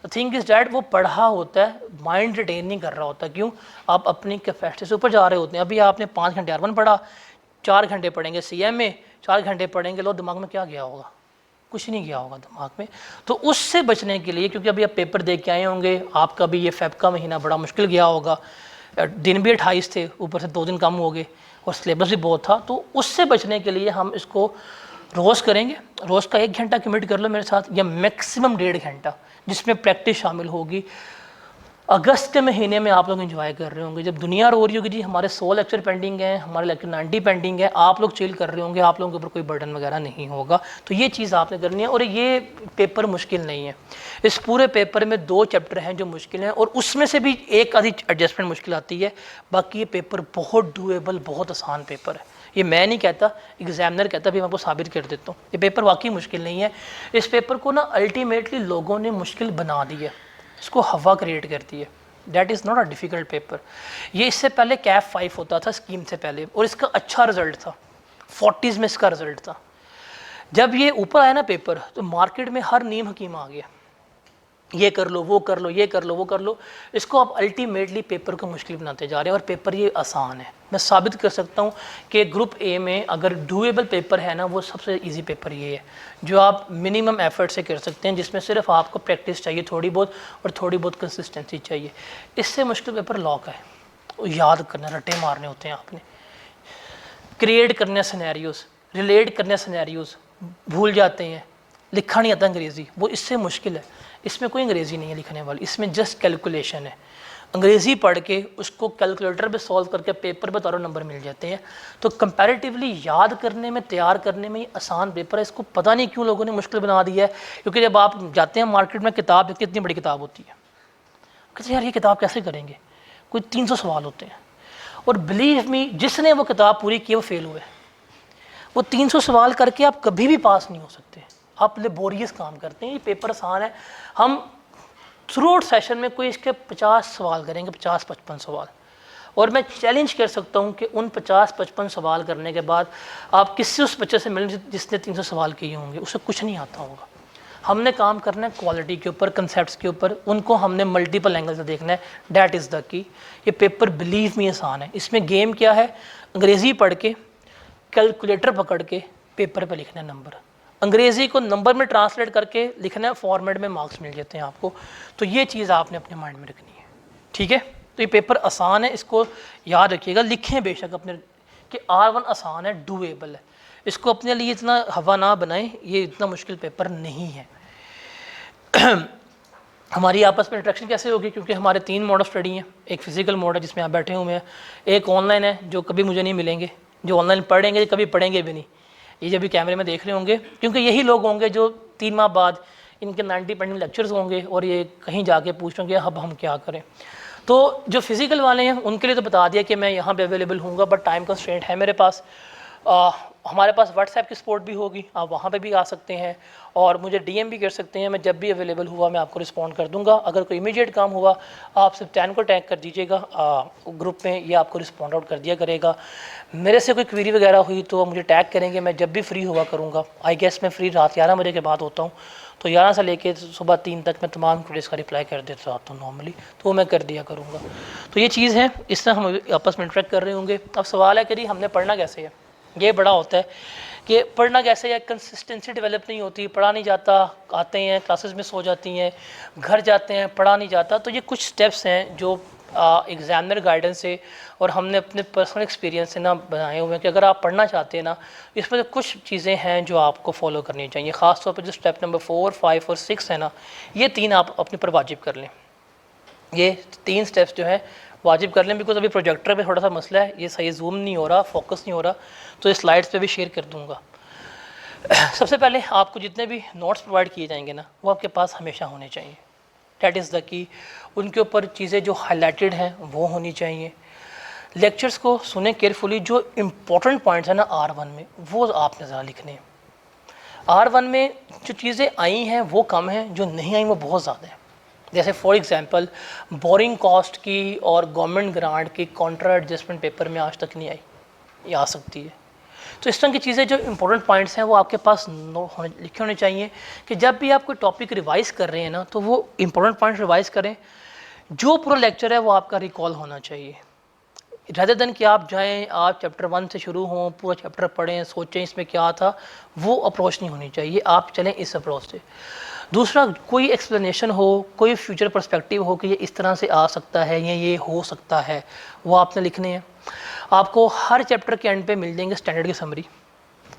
द थिंग इज़ डैट वो पढ़ा होता है, माइंड रिटेन नहीं कर रहा होता। क्यों? आप अपनी कैपेसिटी से ऊपर जा रहे होते हैं। अभी आपने 5 घंटे R1 पढ़ा, 4 घंटे पढ़ेंगे CM में, 4 घंटे पढ़ेंगे, लो दिमाग में क्या गया होगा? कुछ नहीं गया होगा दिमाग में। तो उससे बचने के लिए, क्योंकि अभी आप पेपर दे के आए होंगे, आपका भी ये फेब का महीना बड़ा मुश्किल गया होगा, दिन भी 28 थे, ऊपर से 2 दिन कम हो गए और सिलेबस भी बहुत था। तो उससे बचने के लिए हम इसको रोज़ करेंगे। रोज़ का 1 घंटा कमिट कर लो मेरे साथ, या मैक्सिमम 1.5 घंटा, जिसमें प्रैक्टिस शामिल होगी। अगस्त के महीने में आप लोग एंजॉय कर रहे होंगे, जब दुनिया रो रही होगी जी हमारे 100 लेक्चर पेंडिंग हैं, हमारे लेक्चर 90 पेंडिंग है, आप लोग चिल कर रहे होंगे, आप लोगों के ऊपर कोई बर्डन वगैरह नहीं होगा। तो ये चीज़ आपने करनी है। और ये पेपर मुश्किल नहीं है, इस पूरे पेपर में 2 चैप्टर हैं जो मुश्किल हैं, और उसमें से भी एक आधी एडजस्टमेंट मुश्किल आती है। बाकी ये पेपर बहुत डूएबल, बहुत आसान पेपर है। ये मैं नहीं कहता, एग्जामिनर कहता, भी मैं आपको साबित कर देता हूँ, ये पेपर वाकई मुश्किल नहीं है। इस पेपर को ना अल्टीमेटली लोगों ने मुश्किल बना दी है, इसको हवा क्रिएट करती है। That is not a difficult paper. ये इससे पहले कैप 5 होता था स्कीम से पहले, और इसका अच्छा रिजल्ट था, 40s में इसका रिजल्ट था। जब ये ऊपर आया ना पेपर, तो मार्केट में हर नीम हकीम आ गया, ये कर लो, वो कर लो, ये कर लो, वो कर लो। इसको आप अल्टीमेटली पेपर को मुश्किल बनाते जा रहे हैं, और पेपर ये आसान है। मैं साबित कर सकता हूँ कि ग्रुप A में अगर डूएबल पेपर है ना, वो सबसे इजी पेपर ये है, जो आप मिनिमम एफर्ट से कर सकते हैं, जिसमें सिर्फ आपको प्रैक्टिस चाहिए थोड़ी बहुत, और थोड़ी बहुत कंसिस्टेंसी चाहिए। इससे मुश्किल पेपर लॉ का है, याद करना, रट्टे मारने होते हैं आपने, क्रिएट करने सिनेरियोज, रिलेट करने सिनेरियोज, भूल जाते हैं, लिखा नहीं आता अंग्रेज़ी, वो इससे मुश्किल है। इसमें कोई अंग्रेज़ी नहीं है लिखने वाली, इसमें जस्ट कैलकुलेशन है। अंग्रेज़ी पढ़ के उसको कैलकुलेटर पे सॉल्व करके पेपर पे तारों नंबर मिल जाते हैं। तो कंपैरेटिवली याद करने में, तैयार करने में ये आसान पेपर है। इसको पता नहीं क्यों लोगों ने मुश्किल बना दिया है, क्योंकि जब आप जाते हैं मार्केट में, किताब देखते हैं, इतनी बड़ी किताब होती है, कहते हैं यार ये किताब कैसे करेंगे, कोई 300 सवाल होते हैं, और बिलीव मी, जिसने वो किताब पूरी की वो फेल हुए। वो 300 सवाल करके आप कभी भी पास नहीं हो सकते, आप लेबोरियस काम करते हैं। ये पेपर आसान है, हम थ्रू आउट सेशन में कोई इसके 50 सवाल करेंगे, 50-55 सवाल, और मैं चैलेंज कर सकता हूँ कि उन 50-55 सवाल करने के बाद आप किससे उस बच्चे से मिलें जिसने 300 सवाल किए होंगे, उसे कुछ नहीं आता होगा। हमने काम करना है क्वालिटी के ऊपर, कंसेप्ट्स के ऊपर, उनको हमने मल्टीपल एंगल से देखना है। That is the key. ये पेपर बिलीव मी आसान है। इसमें गेम क्या है, अंग्रेज़ी पढ़ के कैलकुलेटर पकड़ के पेपर पे लिखना है नंबर, अंग्रेज़ी को नंबर में ट्रांसलेट करके लिखना है, फॉर्मेट में मार्क्स मिल जाते हैं आपको। तो ये चीज़ आपने अपने माइंड में रखनी है, ठीक है। तो ये पेपर आसान है, इसको याद रखिएगा, लिखें बेशक अपने कि R1 आसान है, डूएबल है। इसको अपने लिए इतना हवा ना बनाएं, ये इतना मुश्किल पेपर नहीं है। हमारी आपस में इंटरेक्शन कैसे होगी, क्योंकि हमारे 3 मोड ऑफ स्टडी हैं। एक फिजिकल मोड है जिसमें आप बैठे हुए हैं, एक ऑनलाइन है जो कभी मुझे नहीं मिलेंगे, जो ऑनलाइन पढ़ेंगे कभी पढ़ेंगे भी नहीं, ये जब भी कैमरे में देख रहे होंगे, क्योंकि यही लोग होंगे जो 3 माह बाद इनके 90 पेंडिंग लेक्चर्स होंगे और ये कहीं जाके पूछेंगे अब हम क्या करें। तो जो फिजिकल वाले हैं उनके लिए तो बता दिया कि मैं यहाँ पे अवेलेबल हूँगा, बट टाइम कंस्ट्रेंट है मेरे पास। हमारे पास व्हाट्सएप की सपोर्ट भी होगी, आप वहाँ पे भी आ सकते हैं और मुझे डीएम भी कर सकते हैं। मैं जब भी अवेलेबल हुआ मैं आपको रिस्पॉन्ड कर दूंगा। अगर कोई इमीडिएट काम हुआ आप सिर्फ 10 को टैग कर दीजिएगा ग्रुप में, ये आपको रिस्पॉन्ड आउट कर दिया करेगा। मेरे से कोई क्वेरी वगैरह हुई तो मुझे टैग करेंगे, मैं जब भी फ्री हुआ करूँगा। आई गेस मैं फ्री रात 11 बजे के बाद होता हूँ, तो 11 से लेकर सुबह 3 तक मैं तमाम क्वेरीज का रिप्लाई कर देता हूँ नॉर्मली, तो वो मैं कर दिया करूँगा। तो ये चीज़ है, इस तरह हम आपस में इंटरेक्ट कर रहे होंगे। अब सवाल है कि हमने पढ़ना कैसे है, ये बड़ा होता है कि पढ़ना कैसे है। कंसिस्टेंसी डेवलप नहीं होती, पढ़ा नहीं जाता, आते हैं क्लासेस में सो जाती हैं, घर जाते हैं पढ़ा नहीं जाता। तो ये कुछ स्टेप्स हैं जो एग्जामिनर गाइडेंस से और हमने अपने पर्सनल एक्सपीरियंस से ना बनाए हुए हैं कि अगर आप पढ़ना चाहते हैं ना, इसमें तो कुछ चीज़ें हैं जो आपको फॉलो करनी चाहिए। ख़ास तौर पर जो स्टेप नंबर 4, 5 और 6 है ना, ये 3 आप अपने पर वाजिब कर लें। ये 3 स्टेप्स जो हैं वाजिब कर लें, बिकॉज अभी प्रोजेक्टर पे थोड़ा सा मसला है, ये सही जूम नहीं हो रहा, फोकस नहीं हो रहा, तो ये स्लाइड्स पे भी शेयर कर दूंगा। सबसे पहले आपको जितने भी नोट्स प्रोवाइड किए जाएंगे ना, वो आपके पास हमेशा होने चाहिए। That is the key. उनके ऊपर चीज़ें जो हाईलाइटेड हैं वो होनी चाहिए। लेक्चर्स को सुने केयरफुली, जो इम्पोर्टेंट पॉइंट्स हैं ना R1 में, वो आपने ज़रा लिखने हैं। R1 में जो चीज़ें आई हैं वो कम हैं, जो नहीं आई वो बहुत ज़्यादा है। जैसे फॉर एग्जांपल बोरिंग कॉस्ट की और गवर्नमेंट ग्रांट की कॉन्ट्रा एडजस्टमेंट पेपर में आज तक नहीं आई, ये आ सकती है। तो इस तरह की चीज़ें जो इंपॉर्टेंट पॉइंट्स हैं वो आपके पास लिखे होने चाहिए कि जब भी आप कोई टॉपिक रिवाइज कर रहे हैं ना, तो वो इंपॉर्टेंट पॉइंट्स रिवाइज करें। जो पूरा लेक्चर है वो आपका रिकॉल होना चाहिए, रदर देन कि आप जाएँ, आप चैप्टर 1 से शुरू हों, पूरा चैप्टर पढ़ें, सोचें इसमें क्या था। वो अप्रोच नहीं होनी चाहिए, आप चलें इस अप्रोच से। दूसरा, कोई एक्सप्लेनेशन हो, कोई फ्यूचर पर्सपेक्टिव हो कि ये इस तरह से आ सकता है या ये हो सकता है, वो आपने लिखने हैं। आपको हर चैप्टर के एंड पे मिल जाएंगे स्टैंडर्ड की समरी।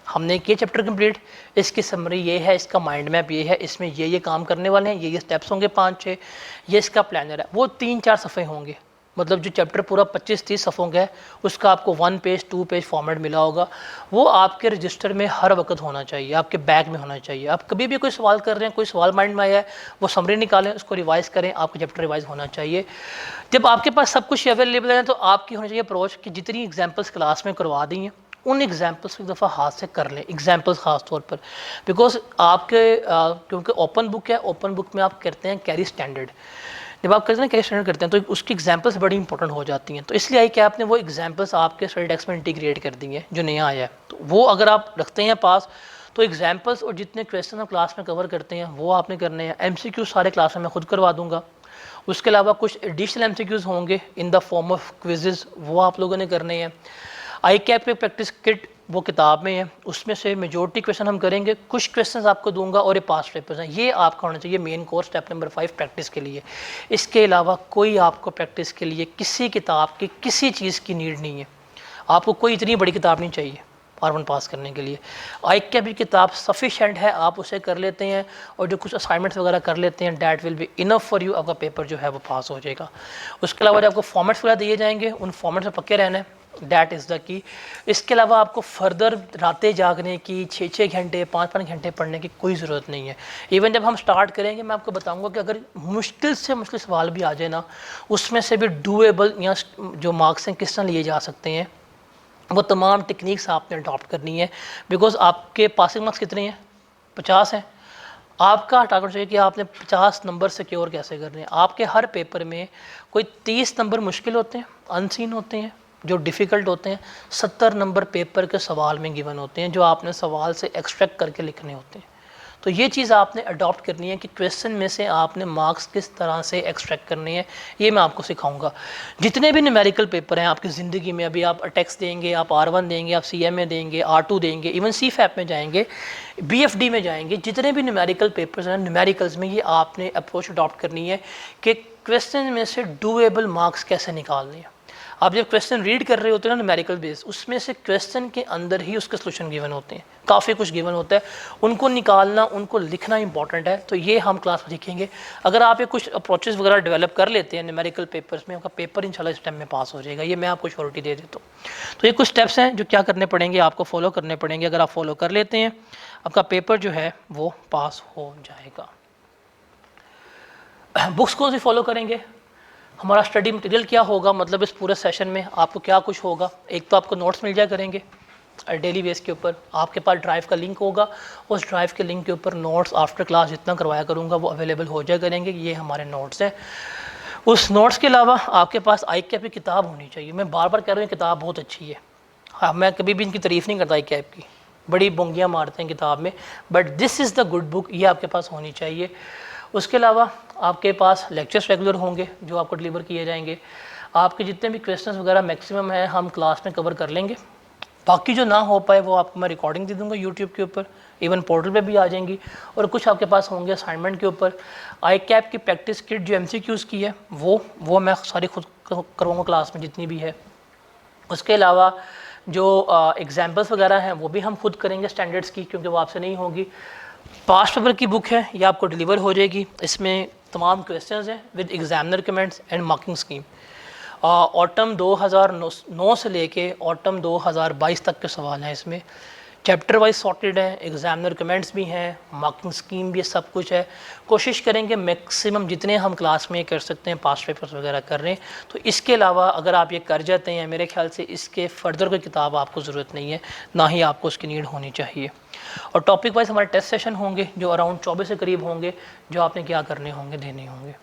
हमने किए चैप्टर कंप्लीट, इसकी समरी ये है, इसका माइंड मैप ये है, इसमें ये काम करने वाले हैं, ये स्टेप्स होंगे 5-6, ये इसका प्लानर है। वो 3-4 सफ़े होंगे, मतलब जो चैप्टर पूरा 25-30 सफ़ों का है उसका आपको 1 पेज 2 पेज फॉर्मेट मिला होगा। वो आपके रजिस्टर में हर वक्त होना चाहिए, आपके बैग में होना चाहिए। आप कभी भी कोई सवाल कर रहे हैं, कोई सवाल माइंड में आया है, वो समरी निकालें, उसको रिवाइज़ करें, आपका चैप्टर रिवाइज होना चाहिए। जब आपके पास सब कुछ अवेलेबल है तो आपकी होनी चाहिए अप्रोच कि जितनी एग्जाम्पल्स क्लास में करवा दी हैं उन एग्जाम्पल्स को एक दफ़ा हाथ से कर लें, एग्जाम्पल्स ख़ास तौर पर। बिकॉज आपके क्योंकि ओपन बुक है, ओपन बुक में आप करते हैं कैरी स्टैंडर्ड। जब आप करते हैं कैरी स्टैंडर्ड करते हैं तो उसकी एग्जाम्पल्स बड़ी इंपॉर्टेंट हो जाती हैं। तो इसलिए आई कि आपने वो एग्जाम्पल्स आपके स्टडी टेक्स्ट में इंटीग्रेट कर दी हैं जो नया आया है, तो वो अगर आप रखते हैं पास, तो एग्जाम्पल्स और जितने क्वेश्चन आप क्लास में कवर करते हैं वो आपने करने हैं। MCQ सारे क्लास में मैं खुद करवा दूँगा। उसके अलावा कुछ एडिशनल MCQs होंगे in the form of quizzes, वो आप लोगों ने करने हैं। ICAP पे प्रैक्टिस किट वो किताब में है, उसमें से मेजॉरिटी क्वेश्चन हम करेंगे, कुछ क्वेश्चंस आपको दूंगा और ये पास पेपर्स हैं। ये आपका होना चाहिए main course step number 5 practice के लिए। इसके अलावा कोई आपको प्रैक्टिस के लिए किसी किताब की किसी चीज़ की नीड नहीं है। आपको कोई इतनी बड़ी किताब नहीं चाहिए R1 पास करने के लिए। ICAP की किताब सफिशेंट है, आप उसे कर लेते हैं और जो कुछ असाइनमेंट्स वगैरह कर लेते हैं, that will be enough for you, आपका पेपर जो है वो पास हो जाएगा। उसके अलावा जो आपको फॉर्मेट्स वगैरह दिए जाएंगे उन फॉर्मेट्स में पक्के रहना है। That is the key. इसके अलावा आपको फर्दर रातें जागने की 6-6 घंटे 5-5 घंटे पढ़ने की कोई ज़रूरत नहीं है। इवन जब हम स्टार्ट करेंगे मैं आपको बताऊंगा कि अगर मुश्किल से मुश्किल सवाल भी आ जाए ना, उसमें से भी डूएबल या जो मार्क्स हैं किस तरह लिए जा सकते हैं, वो तमाम टेक्निक्स आपने अडॉप्ट करनी है। बिकॉज आपके पासिंग मार्क्स कितने हैं? 50 हैं। आपका टारगेट चाहिए कि आपने 50 नंबर सिक्योर कैसे करने हैं। आपके हर पेपर में कोई 30 नंबर मुश्किल होते हैं, अनसीन होते हैं, जो डिफ़िकल्ट होते हैं। 70 नंबर पेपर के सवाल में गिवन होते हैं, जो आपने सवाल से एक्सट्रैक्ट करके लिखने होते हैं। तो ये चीज़ आपने अडॉप्ट करनी है कि क्वेश्चन में से आपने मार्क्स किस तरह से एक्सट्रैक्ट करने हैं, ये मैं आपको सिखाऊंगा। जितने भी न्यूमेरिकल पेपर हैं आपकी ज़िंदगी में, अभी आप अटेक्स देंगे, आप R1 देंगे, आप CMA देंगे, R2 देंगे, इवन CFAP में जाएंगे, BFD में जाएंगे, जितने भी न्यूमेरिकल पेपर्स हैं, न्यूमेरिकल्स में ये आपने अप्रोच अडॉप्ट करनी है कि क्वेश्चन में से डूएबल मार्क्स कैसे निकालने हैं। आप जब क्वेश्चन रीड कर रहे होते हैं ना न्यूमेरिकल बेस, उसमें से क्वेश्चन के अंदर ही उसके सॉल्यूशन गिवन होते हैं, काफ़ी कुछ गिवन होता है, उनको निकालना, उनको लिखना इंपॉर्टेंट है। तो ये हम क्लास में सीखेंगे। अगर आप ये कुछ अप्रोचेस वगैरह डेवलप कर लेते हैं न्यूमेरिकल पेपर्स में, आपका पेपर इंशाल्लाह इस टाइम में पास हो जाएगा, ये मैं आपको श्योरिटी दे देता हूँ। तो ये कुछ स्टेप्स हैं जो क्या करने पड़ेंगे, आपको फॉलो करने पड़ेंगे। अगर आप फॉलो कर लेते हैं, आपका पेपर जो है वो पास हो जाएगा। बुक्स को भी फॉलो करेंगे। हमारा स्टडी मटेरियल क्या होगा, मतलब इस पूरे सेशन में आपको क्या कुछ होगा। एक तो आपको नोट्स मिल जाया करेंगे डेली बेस के ऊपर, आपके पास ड्राइव का लिंक होगा, उस ड्राइव के लिंक के ऊपर नोट्स आफ्टर क्लास जितना करवाया करूँगा वो अवेलेबल हो जाया करेंगे। ये हमारे नोट्स हैं। उस नोट्स के अलावा आपके पास ICAP की किताब होनी चाहिए। मैं बार बार कह रहा हूँ किताब बहुत अच्छी है। हाँ, मैं कभी भी इनकी तारीफ़ नहीं करता ICAP की, बड़ी बोंगियाँ मारते हैं किताब में, but this is the good book, ये आपके पास होनी चाहिए। उसके अलावा आपके पास लेक्चर्स रेगुलर होंगे जो आपको डिलीवर किए जाएंगे। आपके जितने भी क्वेश्चंस वगैरह मैक्सिमम हैं हम क्लास में कवर कर लेंगे। बाकी जो ना हो पाए वो आपको मैं रिकॉर्डिंग दे दूंगा यूट्यूब के ऊपर, इवन पोर्टल पे भी आ जाएंगी। और कुछ आपके पास होंगे असाइनमेंट के ऊपर। ICAP की प्रैक्टिस किट जो MCQs की है वो मैं सारी खुद करवाऊँगा क्लास में जितनी भी है। उसके अलावा जो एग्जाम्पल्स वगैरह हैं वो भी हम खुद करेंगे स्टैंडर्ड्स की, क्योंकि वो आपसे नहीं होगी। पास्ट पेपर की बुक है, ये आपको डिलीवर हो जाएगी। इसमें तमाम क्वेश्चंस हैं with examiner comments and marking scheme. Autumn 2009 से लेके ऑटम 2022 तक के सवाल हैं इसमें। चैप्टर वाइज सॉर्टेड है, एग्जामिनर कमेंट्स भी हैं, मार्किंग स्कीम भी, सब कुछ है। कोशिश करेंगे मैक्सिमम जितने हम क्लास में कर सकते हैं पास्ट पेपर्स वगैरह कर रहे हैं। तो इसके अलावा अगर आप ये कर जाते हैं, मेरे ख्याल से इसके फर्दर कोई किताब आपको ज़रूरत नहीं है, ना ही आपको उसकी नीड होनी चाहिए। और टॉपिक वाइज हमारे टेस्ट सेशन होंगे जो अराउंड 24 के करीब होंगे, जो आपने क्या करने होंगे, देने होंगे।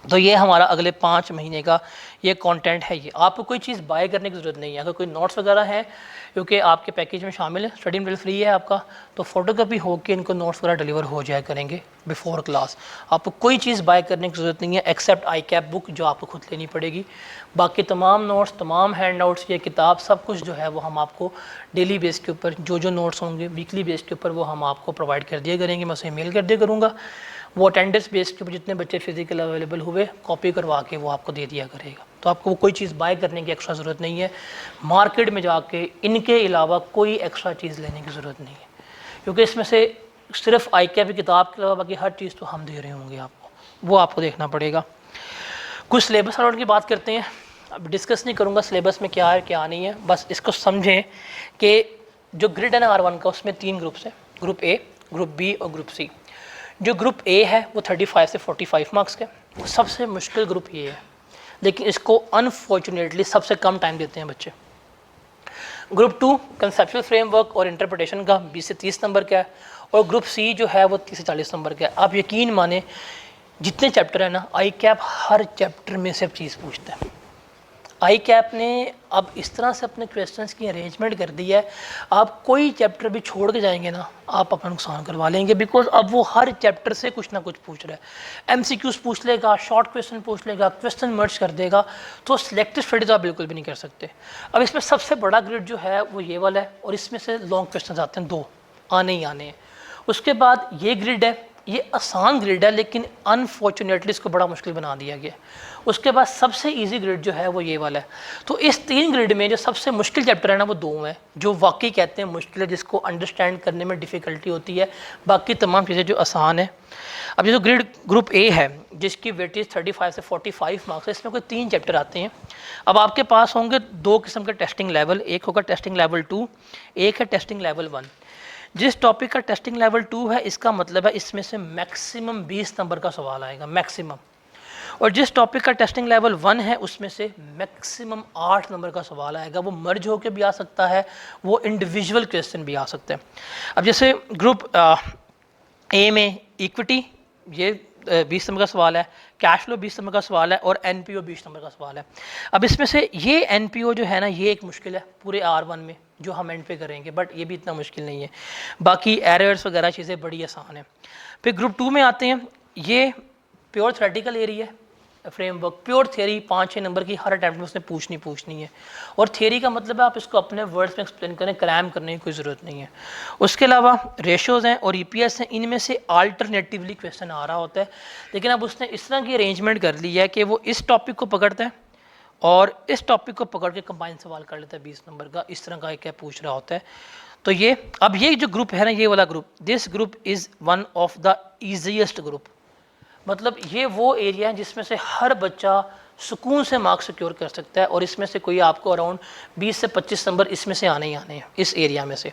तो ये हमारा अगले 5 महीने का ये कंटेंट है। ये आपको कोई चीज़ बाय करने की ज़रूरत नहीं है। अगर कोई नोट्स वगैरह हैं क्योंकि आपके पैकेज में शामिल है, स्टडी मटेरियल फ्री है आपका, तो फोटोकॉपी होकर इनको नोट्स वगैरह डिलीवर हो जाया करेंगे बिफोर क्लास। आपको कोई चीज़ बाय करने की ज़रूरत नहीं है एक्सेप्ट ICAP बुक जो आपको खुद लेनी पड़ेगी। बाकी तमाम नोट्स, तमाम हैंड आउट्स, ये किताब, सब कुछ जो है वो हम आपको डेली बेस के ऊपर जो नोट्स होंगे वीकली बेस के ऊपर वो हम आपको प्रोवाइड कर दिया करेंगे। मैं उसे मेल कर दिया करूँगा। वो अटेंडेंस बेस के ऊपर जितने बच्चे फिजिकल अवेलेबल हुए कॉपी करवा के वो आपको दे दिया करेगा। तो आपको वो कोई चीज़ बाय करने की एक्स्ट्रा ज़रूरत नहीं है। मार्केट में जाके इनके अलावा कोई एक्स्ट्रा चीज़ लेने की ज़रूरत नहीं है, क्योंकि इसमें से सिर्फ ICAP किताब के अलावा बाकी हर चीज़ तो हम दे रहे होंगे आपको, वो आपको देखना पड़ेगा। कुछ सिलेबस अलाउट की बात करते हैं। अब डिस्कस नहीं करूँगा सिलेबस में क्या है क्या नहीं है, बस इसको समझें कि जो ग्रिड है ना R1 का, उसमें 3 ग्रुप्स हैं, ग्रुप A, ग्रुप B और ग्रुप C। जो ग्रुप A है वो 35 से 45 मार्क्स का, वो सबसे मुश्किल ग्रुप ये है, लेकिन इसको अनफॉर्चुनेटली सबसे कम टाइम देते हैं बच्चे। ग्रुप 2 कंसेप्चुअल फ्रेमवर्क और इंटरप्रिटेशन का 20 से 30 नंबर का है, और ग्रुप C जो है वो 30 से 40 नंबर का है। आप यकीन माने जितने चैप्टर है ना, ICAP हर चैप्टर में से चीज़ पूछता है। ICAP ने अब इस तरह से अपने क्वेश्चंस की अरेंजमेंट कर दी है, आप कोई चैप्टर भी छोड़ के जाएंगे ना, आप अपना नुकसान करवा लेंगे। बिकॉज अब वो हर चैप्टर से कुछ ना कुछ पूछ रहा है। MCQs पूछ लेगा, शॉर्ट क्वेश्चन पूछ लेगा, क्वेश्चन मर्ज कर देगा, तो सिलेक्टिव स्टडी तो आप बिल्कुल भी नहीं कर सकते। अब इसमें सबसे बड़ा ग्रिड जो है वो ये वाला है, और इसमें से लॉन्ग क्वेश्चन आते हैं, 2 आने ही आने हैं। उसके बाद ये ग्रिड है, ये आसान ग्रिड है, लेकिन अनफॉर्चुनेटली इसको बड़ा मुश्किल बना दिया गया। उसके बाद सबसे इजी ग्रिड जो है वो ये वाला है। तो इस 3 ग्रिड में जो सबसे मुश्किल चैप्टर है ना वो 2 हैं, जो वाकई कहते हैं मुश्किल है, जिसको अंडरस्टैंड करने में डिफ़िकल्टी होती है, बाकी तमाम चीज़ें जो आसान है। अब ये जो ग्रिड ग्रुप ए है जिसकी वेटेज 35 से 45 मार्क्स है, इसमें कोई 3 चैप्टर आते हैं। अब आपके पास होंगे 2 किस्म के टेस्टिंग लेवल, एक होगा टेस्टिंग लेवल 2, एक है टेस्टिंग लेवल 1। जिस टॉपिक का टेस्टिंग लेवल 2 है, इसका मतलब है इसमें से मैक्सिमम 20 नंबर का सवाल आएगा मैक्सिमम। और जिस टॉपिक का टेस्टिंग लेवल 1 है, उसमें से मैक्सिमम 8 नंबर का सवाल आएगा। वो मर्ज होकर भी आ सकता है, वो इंडिविजुअल क्वेश्चन भी आ सकते हैं। अब जैसे ग्रुप ए में इक्विटी, ये 20 नंबर का सवाल है, कैश फ्लो 20 नंबर का सवाल है, और एनपीओ 20 नंबर का सवाल है। अब इसमें से ये एनपीओ जो है ना, ये एक मुश्किल है पूरे R1 में, जो हम एंड पे करेंगे, बट ये भी इतना मुश्किल नहीं है। बाकी एरर्स वगैरह चीज़ें बड़ी आसान है। फिर ग्रुप 2 में आते हैं, ये प्योर थ्योरेटिकल एरिया है, फ्रेमवर्क प्योर थियरी 5-6 नंबर की हर अटैम्प्ट में उसने पूछनी है। और थियरी का मतलब है आप इसको अपने वर्ड्स में एक्सप्लेन करें, क्रैम करने की कोई ज़रूरत नहीं है। उसके अलावा रेशोज़ हैं और ईपीएस हैं, इनमें से अल्टरनेटिवली क्वेश्चन आ रहा होता है, लेकिन अब उसने इस तरह की अरेंजमेंट कर ली है कि वो इस टॉपिक को पकड़ता है और इस टॉपिक को पकड़ के कंबाइन सवाल कर लेता है 20 नंबर का, इस तरह का क्या पूछ रहा होता है। तो ये अब ये जो ग्रुप है ना, ये वाला group, this group is one of the easiest group. मतलब ये वो एरिया है जिसमें से हर बच्चा सुकून से मार्क्स सिक्योर कर सकता है, और इसमें से कोई आपको अराउंड 20 से 25 नंबर इसमें से आने ही आने हैं इस एरिया में से।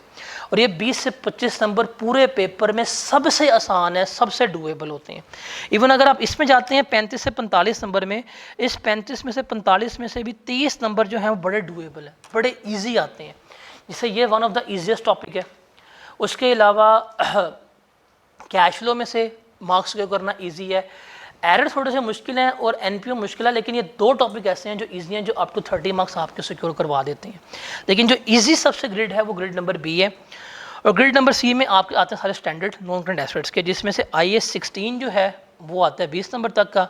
और ये 20 से 25 नंबर पूरे पेपर में सबसे आसान है, सबसे डूएबल होते हैं। इवन अगर आप इसमें जाते हैं 35 से 45 नंबर में, इस 35 में से 45 में से भी 30 नंबर जो हैं वो बड़े डूएबल हैं, बड़े ईजी आते हैं, जिससे ये one of the easiest topic है। उसके अलावा कैश फ्लो में से मार्क्स सिक्योर करना इजी है। एरर थोड़े से मुश्किल हैं और एनपीओ मुश्किल है, लेकिन ये 2 टॉपिक ऐसे हैं जो इजी हैं, जो अप टू 30 मार्क्स आपके सिक्योर करवा देते हैं। लेकिन जो इजी सबसे ग्रिड है वो ग्रिड नंबर बी है। और ग्रिड नंबर सी में आपके आते हैं सारे स्टैंडर्ड नॉन करंट एसेट्स के, जिसमें से IAS 16 जो है वो आता है 20 नंबर तक का।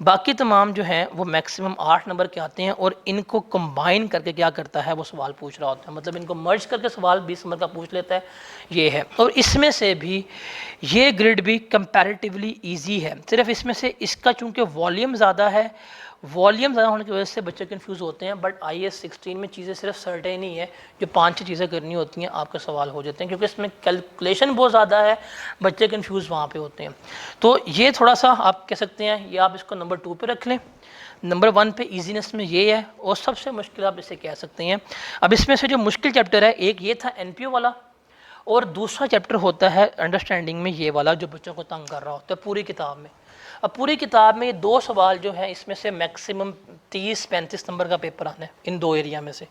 बाकी तमाम जो हैं वो मैक्सिमम 8 नंबर के आते हैं, और इनको कंबाइन करके क्या करता है वो सवाल पूछ रहा होता है, मतलब इनको मर्ज करके सवाल 20 नंबर का पूछ लेता है, ये है। और इसमें से भी ये ग्रिड भी कंपैरेटिवली इजी है, सिर्फ इसमें से इसका चूँकि वॉल्यूम ज़्यादा है, वॉल्यूम ज़्यादा होने की वजह से बच्चे कंफ्यूज होते हैं। बट IAS 16 में चीज़ें सिर्फ सर्टेन ही है, जो 5-6 चीज़ें करनी होती हैं आपके सवाल हो जाते हैं, क्योंकि इसमें कैलकुलेशन बहुत ज़्यादा है, बच्चे कंफ्यूज वहाँ पे होते हैं। तो ये थोड़ा सा आप कह सकते हैं, ये आप इसको नंबर 2 पे रख लें। नंबर 1 पे ईजीनेस में ये है, और सबसे मुश्किल आप इसे कह सकते हैं। अब इसमें से जो मुश्किल चैप्टर है, एक ये था NPO वाला, और दूसरा चैप्टर होता है अंडरस्टैंडिंग में ये वाला, जो बच्चों को तंग कर रहा होता है पूरी किताब में। अब पूरी किताब में ये 2 सवाल जो हैं, इसमें से मैक्सिमम 30-35 नंबर का पेपर आना है इन 2 एरिया में से,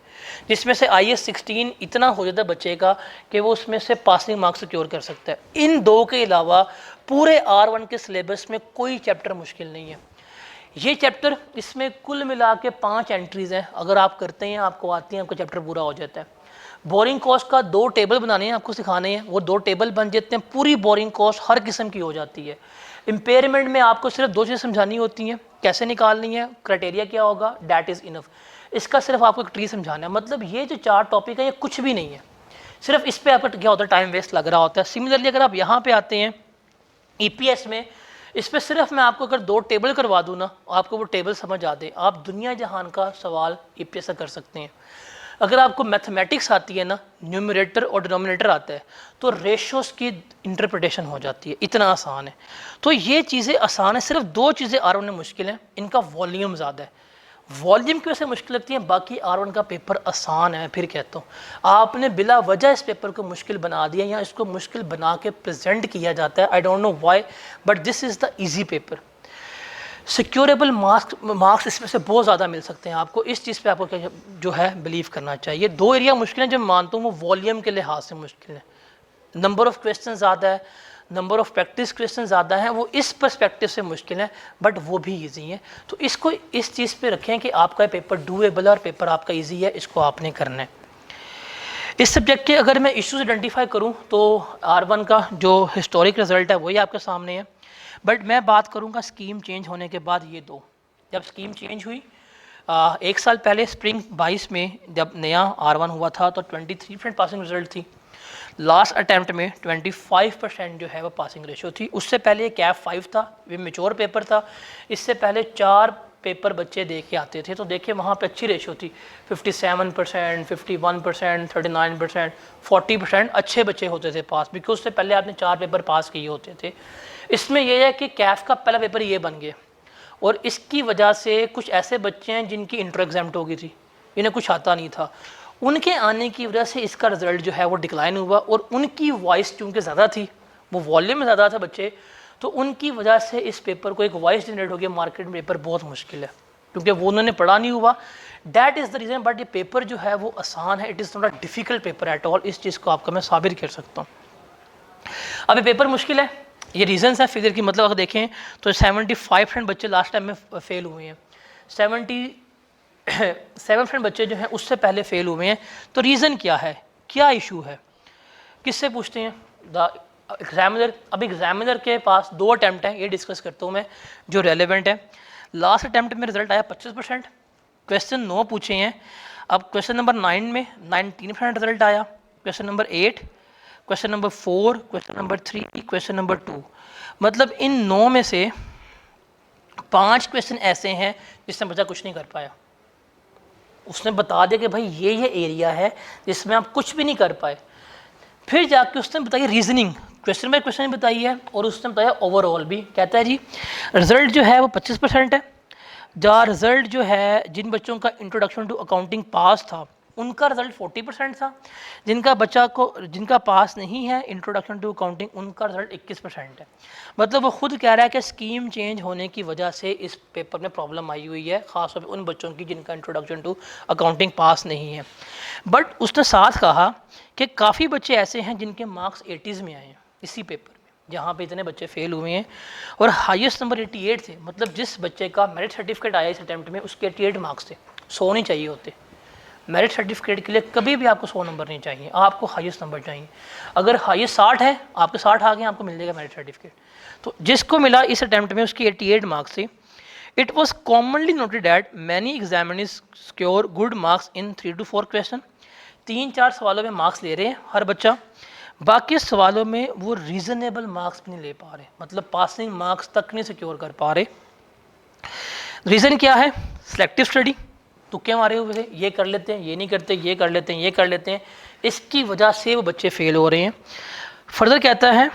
जिसमें से IAS 16 इतना हो जाता है बच्चे का कि वो उसमें से पासिंग मार्क्स सिक्योर कर सकता है। इन 2 के अलावा पूरे R1 के सिलेबस में कोई चैप्टर मुश्किल नहीं है। ये चैप्टर, इसमें कुल मिला के 5 एंट्रीज़ हैं, अगर आप करते हैं, आपको आती हैं, आपका चैप्टर पूरा हो जाता है। बोरिंग कॉस्ट का 2 टेबल बनाने हैं, आपको सिखाने हैं, वो 2 टेबल बन जाते हैं, पूरी बोरिंग कॉस्ट हर किस्म की हो जाती है। इम्पेयरमेंट में आपको सिर्फ 2 चीज़ें समझानी होती हैं, कैसे निकालनी है, क्राइटेरिया क्या होगा, डैट इज़ इनफ। इसका सिर्फ आपको एक ट्री समझाना है। मतलब ये जो 4 टॉपिक है, ये कुछ भी नहीं है, सिर्फ इस पर आपका क्या होता है, टाइम वेस्ट लग रहा होता है। सिमिलरली अगर आप यहाँ पे आते हैं EPS में, इस पर सिर्फ मैं आपको अगर 2 टेबल करवा दूँ ना, आपको वो टेबल समझ आ दे, आप दुनिया जहान का सवाल EPS से कर सकते हैं। अगर आपको मैथमेटिक्स आती है ना, न्यूमरेटर और डिनोमिनेटर आता है, तो रेशोस की इंटरप्रिटेशन हो जाती है, इतना आसान है। तो ये चीज़ें आसान है, सिर्फ 2 चीज़ें R1 में मुश्किल हैं, इनका वॉल्यूम ज़्यादा है, वॉल्यूम की वजह से मुश्किल लगती है, बाकी R1 का पेपर आसान है। फिर कहता हूँ, आपने बिला वजह इस पेपर को मुश्किल बना दिया, या इसको मुश्किल बना के प्रेजेंट किया जाता है, I don't know why, but this is the easy paper. Securable marks इसमें से बहुत ज़्यादा मिल सकते हैं आपको, इस चीज़ पे आपको जो है बिलीव करना चाहिए। 2 एरिया मुश्किल हैं जो मैं मानता हूँ वो वॉल्यूम के लिहाज से मुश्किल है, नंबर ऑफ़ क्वेश्चन ज़्यादा है, नंबर ऑफ़ प्रैक्टिस क्वेश्चन ज़्यादा है, वो इस पर्सपेक्टिव से मुश्किल है, बट वो भी ईजी है। तो इसको इस चीज़ पे रखें कि आपका पेपर डूएबल और पेपर आपका ईजी है, इसको आपने करना है। इस सब्जेक्ट के अगर मैं इश्यूज आइडेंटिफाई करूँ तो R1 का जो हिस्टोरिक रिजल्ट है वही आपके सामने है, बट मैं बात करूँगा स्कीम चेंज होने के बाद ये 2, जब स्कीम चेंज हुई 1 साल पहले स्प्रिंग 22 में जब नया R1 हुआ था तो 23% पासिंग रिजल्ट थी, लास्ट अटैम्प्ट में 25% जो है वो पासिंग रेशो थी। उससे पहले ये कैप 5 था, ये मेच्योर पेपर था। इससे पहले 4 पेपर बच्चे दे के आते थे, तो देखिए वहाँ पे अच्छी रेशो थी, 57%, 51%, 39%, 40% अच्छे बच्चे होते थे पास, बिकॉज उससे पहले आपने 4 पेपर पास किए होते थे। इसमें यह है कि कैफ का पहला पेपर ये बन गया, और इसकी वजह से कुछ ऐसे बच्चे हैं जिनकी इंटर एग्जाम्ट हो गई थी, इन्हें कुछ आता नहीं था, उनके आने की वजह से इसका रिज़ल्ट जो है वो डिक्लाइन हुआ। और उनकी वॉइस चूँकि ज़्यादा थी, वो वॉल्यूम में ज़्यादा था बच्चे, तो उनकी वजह से इस पेपर को एक वॉइस जनरेट हो गया। मार्केट में पेपर बहुत मुश्किल है क्योंकि वो उन्होंने पढ़ा नहीं हुआ, that is the reason. But ये पेपर जो है वो आसान है, it is not a difficult paper at all. इस चीज़ को आपका मैं साबित कर सकता हूँ। अब ये पेपर मुश्किल है, ये रीजंस हैं फिगर की, मतलब अगर देखें तो 75% बच्चे लास्ट टाइम में फेल हुए हैं, 77% बच्चे जो हैं उससे पहले फेल हुए हैं। तो रीज़न क्या है, क्या इशू है, किससे पूछते हैं? The examiner. अब एग्जामिनर के पास 2 अटैम्प्ट हैं, ये डिस्कस करता हूँ मैं जो रेलेवेंट है। लास्ट अटैम्प्ट में रिजल्ट आया 25%, क्वेश्चन 9 पूछे हैं। अब क्वेश्चन नंबर 9 में 19% रिजल्ट आया, question number 8, question number 4, question number 3, question number 2। मतलब इन 9 में से 5 क्वेश्चन ऐसे हैं जिसमें बच्चा कुछ नहीं कर पाया। उसने बता दिया कि भाई ये एरिया है जिसमें आप कुछ भी नहीं कर पाए। फिर जाके उसने बताई रीजनिंग, क्वेश्चन बाय क्वेश्चन बताई है, और उसने बताया ओवरऑल भी। कहता है जी रिजल्ट जो है वो 25% है। जहाँ रिजल्ट जो है जिन बच्चों का इंट्रोडक्शन टू अकाउंटिंग पास था उनका रिजल्ट 40% था, जिनका पास नहीं है इंट्रोडक्शन टू अकाउंटिंग उनका रिजल्ट 21% है। मतलब वो खुद कह रहा है कि स्कीम चेंज होने की वजह से इस पेपर में प्रॉब्लम आई हुई है, ख़ासतौर पर उन बच्चों की जिनका इंट्रोडक्शन टू अकाउंटिंग पास नहीं है। बट उसने साथ कहा कि काफ़ी बच्चे ऐसे हैं जिनके मार्क्स 80s में आए हैं इसी पेपर में, जहाँ पे इतने बच्चे फेल हुए हैं, और हाईएस्ट नंबर 88 थे। मतलब जिस बच्चे का मेरिट सर्टिफिकेट आया इस अटैम्प्ट में उसके 88 मार्क्स थे, 100 नहीं चाहिए होते। मेरिट सर्टिफिकेट के लिए कभी भी आपको 100 नंबर नहीं चाहिए, आपको हाईएस्ट नंबर चाहिए। अगर हाईएस्ट 60 है, आपके 60 आ गए, आपको मिल जाएगा मेरिट सर्टिफिकेट। तो जिसको मिला इस अटैम्प्ट में उसकी 88 मार्क्स थे। It was commonly noted that many examiners score good marks in 3 to 4 question. 3-4 सवालों में मार्क्स ले रहे हैं हर बच्चा, बाकी सवालों में वो रीजनेबल मार्क्स भी नहीं ले पा रहे, मतलब पासिंग मार्क्स तक नहीं सिक्योर कर पा रहे। रीज़न क्या है? सिलेक्टिव स्टडी, तुक्के मारे हुए थे, ये कर लेते हैं, ये नहीं करते, ये कर लेते हैं, ये कर लेते हैं, इसकी वजह से वो बच्चे फेल हो रहे हैं। फर्दर कहता है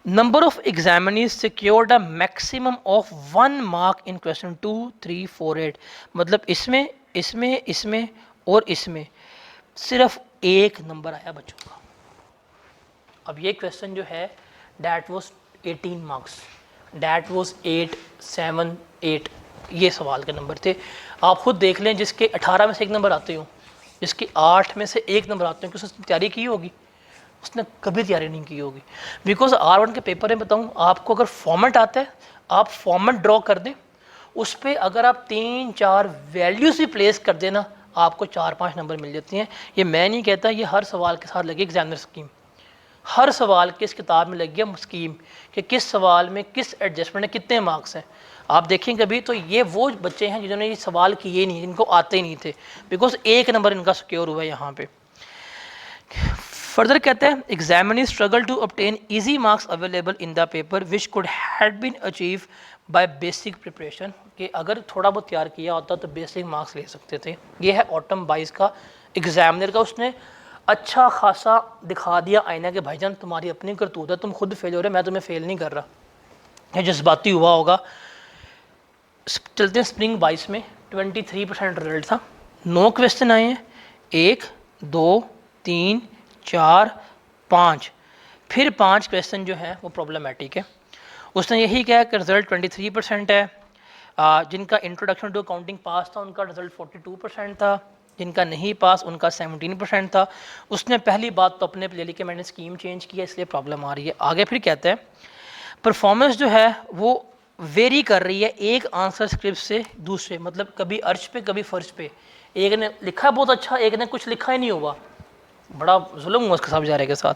number of examinees secured a maximum of 1 mark in question 2, 3, 4, 8। मतलब इसमें इसमें इसमें और इसमें सिर्फ 1 नंबर आया बच्चों का। अब ये क्वेश्चन जो है that was 18 marks, that was 8, 7, 8, ये सवाल के नंबर थे। आप खुद देख लें, जिसके 18 में से 1 नंबर आते हो, जिसके 8 में से 1 नंबर आते हो, कि उसने तैयारी की होगी? उसने कभी तैयारी नहीं की होगी। बिकॉज R1 के पेपर में बताऊँ आपको, अगर फॉर्मेट आता है आप फॉर्मेट ड्रॉ कर दें, उस पर अगर आप 3-4 वैल्यूज भी प्लेस कर देना आपको 4-5 नंबर मिल जाते हैं। ये मैं नहीं कहता, ये हर सवाल के साथ लगी एग्जामिनर स्कीम, हर सवाल की इस किताब में लग गया स्कीम कि किस सवाल में किस एडजस्टमेंट में कितने मार्क्स हैं। आप देखें कभी तो ये वो बच्चे हैं जिन्होंने ये सवाल किए नहीं, जिनको आते ही नहीं थे, बिकॉज 1 नंबर इनका सिक्योर हुआ है यहाँ पे। फर्दर कहते हैं examiners struggle to obtain easy marks available in the paper which could had been achieve by basic preparation, कि अगर थोड़ा बहुत तैयार किया होता तो बेसिक मार्क्स ले सकते थे। ये है ऑटम 22 का एग्जामिनर का, उसने अच्छा खासा दिखा दिया आईना के भाईजान तुम्हारी अपनी करतूत है, तुम खुद फेल हो रहे, मैं तुम्हें फेल नहीं कर रहा। ये जज्बाती हुआ होगा। चलते हैं स्प्रिंग 22 में 23% रिजल्ट था, 9 क्वेश्चन आए हैं, 1, 2, 3, 4, 5, फिर 5 क्वेश्चन जो है वो प्रॉब्लमेटिक है। उसने यही कहा कि रिजल्ट 23% है। जिनका इंट्रोडक्शन टू अकाउंटिंग पास था उनका रिजल्ट 42% था, जिनका नहीं पास उनका 17% था। उसने पहली बात तो अपने पे ले ली कि मैंने स्कीम चेंज किया इसलिए प्रॉब्लम आ रही है। आगे फिर कहते हैं परफॉर्मेंस जो है वो वेरी कर रही है एक आंसर स्क्रिप्ट से दूसरे, मतलब कभी अर्श पे कभी फर्श पे, एक ने लिखा बहुत अच्छा, एक ने कुछ लिखा ही नहीं हुआ, बड़ा जुल्म हुआ उसके साथ बेचारे के साथ।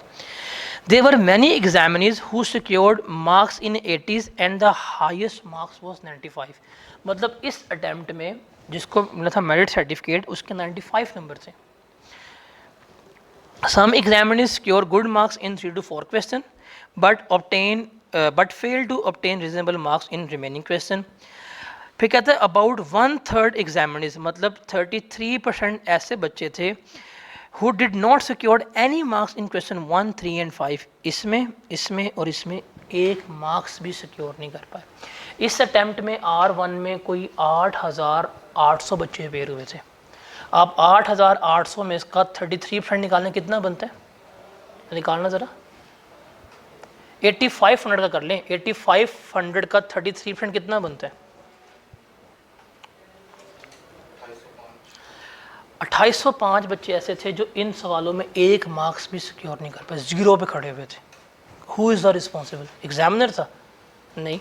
There were many examinees who secured marks in 80s and the highest marks was 95। मतलब इस अटैम्प्ट में जिसको मिला था मेरिट सर्टिफिकेट उसके 95 नंबर थे। Some examiners secure good marks in 3 to 4 question, but fail to obtain reasonable marks in remaining question. फिर कहते हैं अबाउट 1/3 एग्जामिनर्स, मतलब 33% ऐसे बच्चे थे who did not secured any marks in question 1, 3 and 5. इसमें और इसमें एक मार्क्स भी सिक्योर नहीं कर पाए. इस अटैम्प्ट में R1 में कोई 8,800 बच्चे अपेयर हुए थे. आप 8,800 में इसका 33% निकालने कितना बनता है, निकालना ज़रा. 8500 का कर लें. 8500 का 33% कितना बनता है? 2805 बच्चे ऐसे थे जो इन सवालों में एक मार्क्स भी सिक्योर नहीं कर पाए, 0 पे खड़े हुए थे. Who is the responsible? Examiner था? नहीं.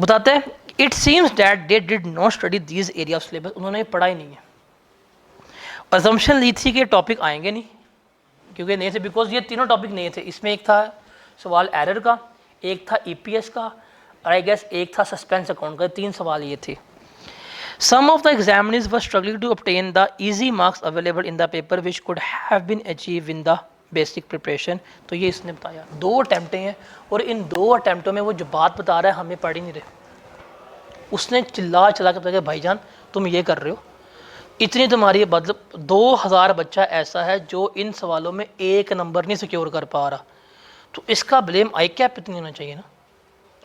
बताते हैं it seems that they did not study these area of syllabus. उन्होंने पढ़ा ही नहीं है. अजम्पशन ली थी कि ये टॉपिक आएंगे नहीं क्योंकि नए थे, बिकॉज ये तीनों टॉपिक नए थे. इसमें एक था सवाल एरर का, एक था EPS का, और आई गेस एक था सस्पेंस अकाउंट का. 3 सवाल ये थे. Some of the examiners were struggling to obtain the easy marks available in the paper which could have been achieved in the basic preparation. तो ये इसने बताया 2 अटैम्प्टें हैं और इन 2 अटैम्प्टों में वो जो बात बता रहा है हमें पढ़ ही नहीं रहे. उसने चिल्ला के बताया भाईजान तुम ये कर रहे हो, इतनी तुम्हारी, मतलब 2000 बच्चा ऐसा है जो इन सवालों में एक नंबर नहीं सिक्योर कर पा रहा. तो इसका ब्लेम ICAP पे नहीं होना चाहिए ना.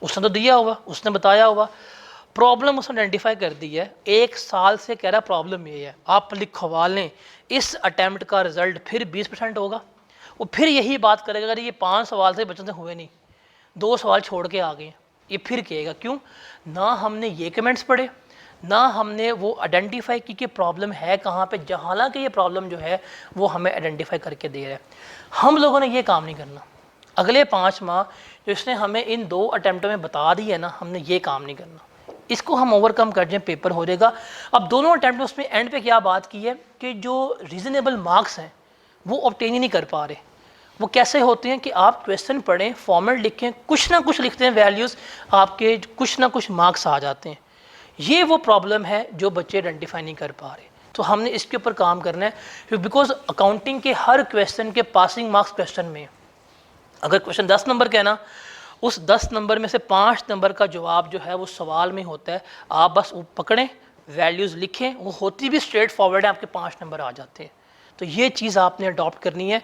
उसने तो दिया हुआ, उसने बताया हुआ, प्रॉब्लम उसने आइडेंटिफाई कर दी है. 1 साल से कह रहा प्रॉब्लम ये है, आप लिखवा लें. इस अटैम्प्ट का रिजल्ट फिर 20% होगा. वो फिर यही बात करेगा अगर ये 5 सवाल से बच्चों से हुए नहीं, 2 सवाल छोड़ के आ गए, ये फिर कहेगा. क्यों ना हमने ये कमेंट्स पढ़े, ना हमने वो आइडेंटिफाई की कि प्रॉब्लम है कहाँ पे, हालांकि ये प्रॉब्लम जो है वो हमें आइडेंटिफाई करके दे रहा है. हम लोगों ने ये काम नहीं करना. अगले 5 माह जो इसने हमें इन 2 अटैम्प्टों में बता दी है ना, हमने ये काम नहीं करना. इसको हम ओवरकम कर जाएं, पेपर हो जाएगा. अब दोनों अटैम्प्ट में उसमें एंड पे क्या बात की है कि जो रीज़नेबल मार्क्स हैं वो ऑब्टेन ही नहीं कर पा रहे. वो कैसे होते हैं कि आप क्वेश्चन पढ़ें, फॉर्मेट लिखें, कुछ ना कुछ लिखते हैं वैल्यूज़, आपके कुछ ना कुछ मार्क्स आ जाते हैं. ये वो प्रॉब्लम है जो बच्चे आइडेंटिफाई नहीं कर पा रहे. तो हमने इसके ऊपर काम करना है, बिकॉज अकाउंटिंग के हर क्वेश्चन के पासिंग मार्क्स क्वेश्चन में, अगर क्वेश्चन 10 नंबर का है ना, उस 10 नंबर में से 5 नंबर का जवाब जो है वो सवाल में होता है. आप बस वो पकड़ें, वैल्यूज़ लिखें, वो होती भी स्ट्रेट फॉरवर्ड है, आपके 5 नंबर आ जाते हैं. तो ये चीज़ आपने अडॉप्ट करनी है.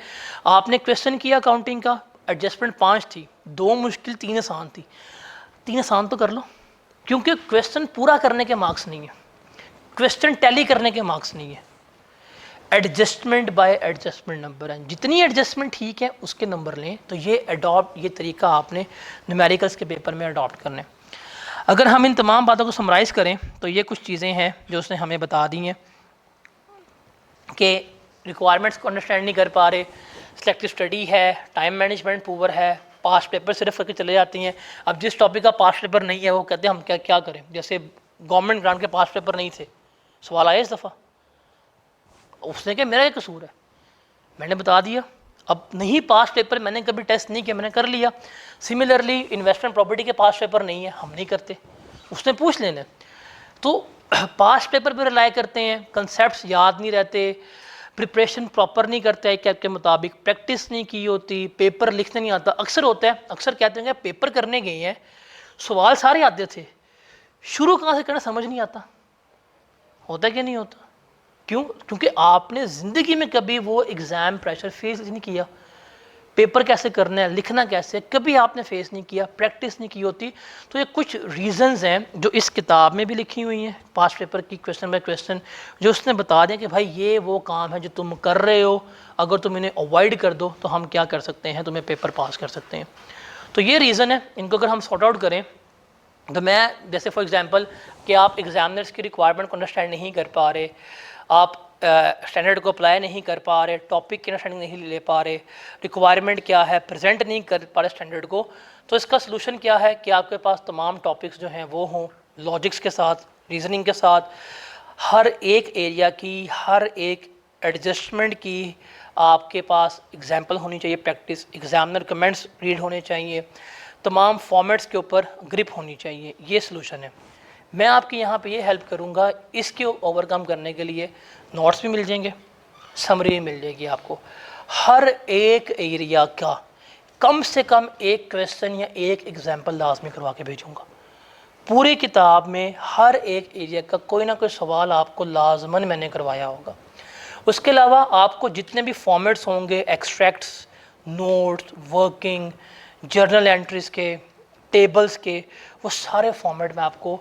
आपने क्वेश्चन किया अकाउंटिंग का, एडजस्टमेंट 5 थी, 2 मुश्किल, 3 आसान थी. 3 आसान तो कर लो, क्योंकि क्वेश्चन पूरा करने के मार्क्स नहीं है, क्वेश्चन टैली करने के मार्क्स नहीं है. एडजस्टमेंट बाय एडजस्टमेंट नंबर है, जितनी एडजस्टमेंट ठीक है उसके नंबर लें. तो ये तरीका आपने न्यूमेरिकल्स के पेपर में अडॉप्ट करना है. अगर हम इन तमाम बातों को समराइज़ करें तो ये कुछ चीज़ें हैं जो उसने हमें बता दी हैं कि रिक्वायरमेंट्स को अंडरस्टैंड नहीं कर पा रहे, सिलेक्टिव स्टडी है, टाइम मैनेजमेंट पुअर है, पास्ट पेपर सिर्फ करके चले जाती हैं. अब जिस टॉपिक का पास्ट पेपर नहीं है वो कहते हैं हम क्या करें. जैसे गवर्नमेंट ग्रांट के पास्ट पेपर नहीं थे, सवाल आया इस दफ़ा, उसने क्या मेरा ये कसूर है, मैंने बता दिया. अब नहीं पास्ट पेपर, मैंने कभी टेस्ट नहीं किया, मैंने कर लिया. सिमिलरली इन्वेस्टमेंट प्रॉपर्टी के पास्ट पेपर नहीं है, हम नहीं करते, उसने पूछ लेना. तो पास्ट पेपर पर रिलाई करते हैं, कंसेप्ट्स याद नहीं रहते, प्रिपरेशन प्रॉपर नहीं करते हैं कैप के मुताबिक, प्रैक्टिस नहीं की होती, पेपर लिखने नहीं आता. अक्सर होता है, अक्सर कहते हैं पेपर करने गए हैं, सवाल सारे आते थे, शुरू कहाँ से करना समझ नहीं आता. होता है कि नहीं होता? क्यों? क्योंकि आपने ज़िंदगी में कभी वो एग्ज़ाम प्रेशर फेस नहीं किया. पेपर कैसे करना है, लिखना कैसे, कभी आपने फेस नहीं किया, प्रैक्टिस नहीं की होती. तो ये कुछ रीज़न्स हैं जो इस किताब में भी लिखी हुई हैं, पास्ट पेपर की क्वेश्चन बाय क्वेश्चन, जो उसने बता दें कि भाई ये वो काम है जो तुम कर रहे हो, अगर तुम इन्हें अवॉइड कर दो तो हम क्या कर सकते हैं, तुम्हें पेपर पास कर सकते हैं. तो ये रीज़न है. इनको अगर हम सॉर्ट आउट करें तो मैं जैसे फॉर एग्जांपल कि आप एग्जामिनर्स की रिक्वायरमेंट को अंडरस्टैंड नहीं कर पा रहे, आप स्टैंडर्ड को अप्लाई नहीं कर पा रहे, टॉपिक की अंडरस्टैंडिंग नहीं ले पा रहे, रिक्वायरमेंट क्या है प्रेजेंट नहीं कर पा रहे स्टैंडर्ड को, तो इसका सलूशन क्या है कि आपके पास तमाम टॉपिक्स जो हैं वो हों, लॉजिक्स के साथ, रीजनिंग के साथ, हर एक एरिया की, हर एक एडजस्टमेंट की आपके पास एग्जाम्पल होनी चाहिए, प्रैक्टिस, एग्जामिनर कमेंट्स रीड होने चाहिए, तमाम फॉर्मेट्स के ऊपर ग्रिप होनी चाहिए. ये सलूशन है. मैं आपकी यहाँ पे ये हेल्प करूँगा. इसके ओवरकम करने के लिए नोट्स भी मिल जाएंगे, समरी भी मिल जाएगी आपको. हर एक एरिया का कम से कम एक क्वेश्चन या एक एग्जाम्पल लाजमी करवा के भेजूँगा। पूरी किताब में हर एक एरिया का कोई ना कोई सवाल आपको लाजमन मैंने करवाया होगा। उसके अलावा आपको जितने भी फॉर्मेट्स होंगे, extracts, notes, working, journal entries के, टेबल्स के, वो सारे फॉर्मेट मैं आपको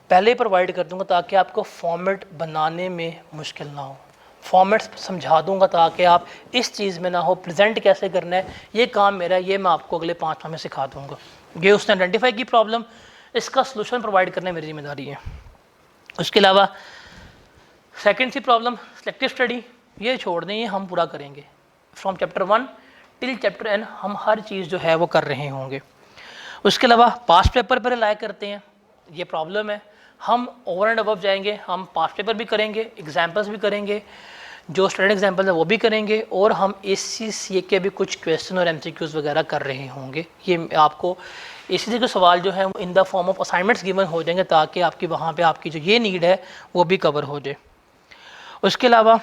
पहले ही प्रोवाइड कर दूंगा ताकि आपको फॉर्मेट बनाने में मुश्किल ना हो। फॉर्मेट्स समझा दूंगा ताकि आप इस चीज़ में ना हो। प्रेजेंट कैसे करना है ये काम मेरा, ये मैं आपको अगले 5 माह में सिखा दूंगा। ये उसने आइडेंटिफाई की प्रॉब्लम, इसका सलूशन प्रोवाइड करना मेरी जिम्मेदारी है। उसके अलावा second C problem selective study, ये छोड़ दें, ये हम पूरा करेंगे। From chapter 1 till chapter N हम हर चीज़ जो है वो कर रहे होंगे। उसके अलावा पास्ट पेपर पर रिलाय करते हैं, ये प्रॉब्लम है। हम ओवर एंड अबव जाएंगे, हम पास्ट पेपर भी करेंगे, एग्जाम्पल्स भी करेंगे, जो स्टूडेंट एग्जाम्पल है वो भी करेंगे, और हम ACCA के भी कुछ क्वेश्चन और MCQs वगैरह कर रहे होंगे। ये आपको ACCA के सवाल जो है वो in the form of assignments given हो जाएंगे ताकि आपकी वहाँ पे आपकी जो ये नीड है वो भी कवर हो जाए। उसके अलावा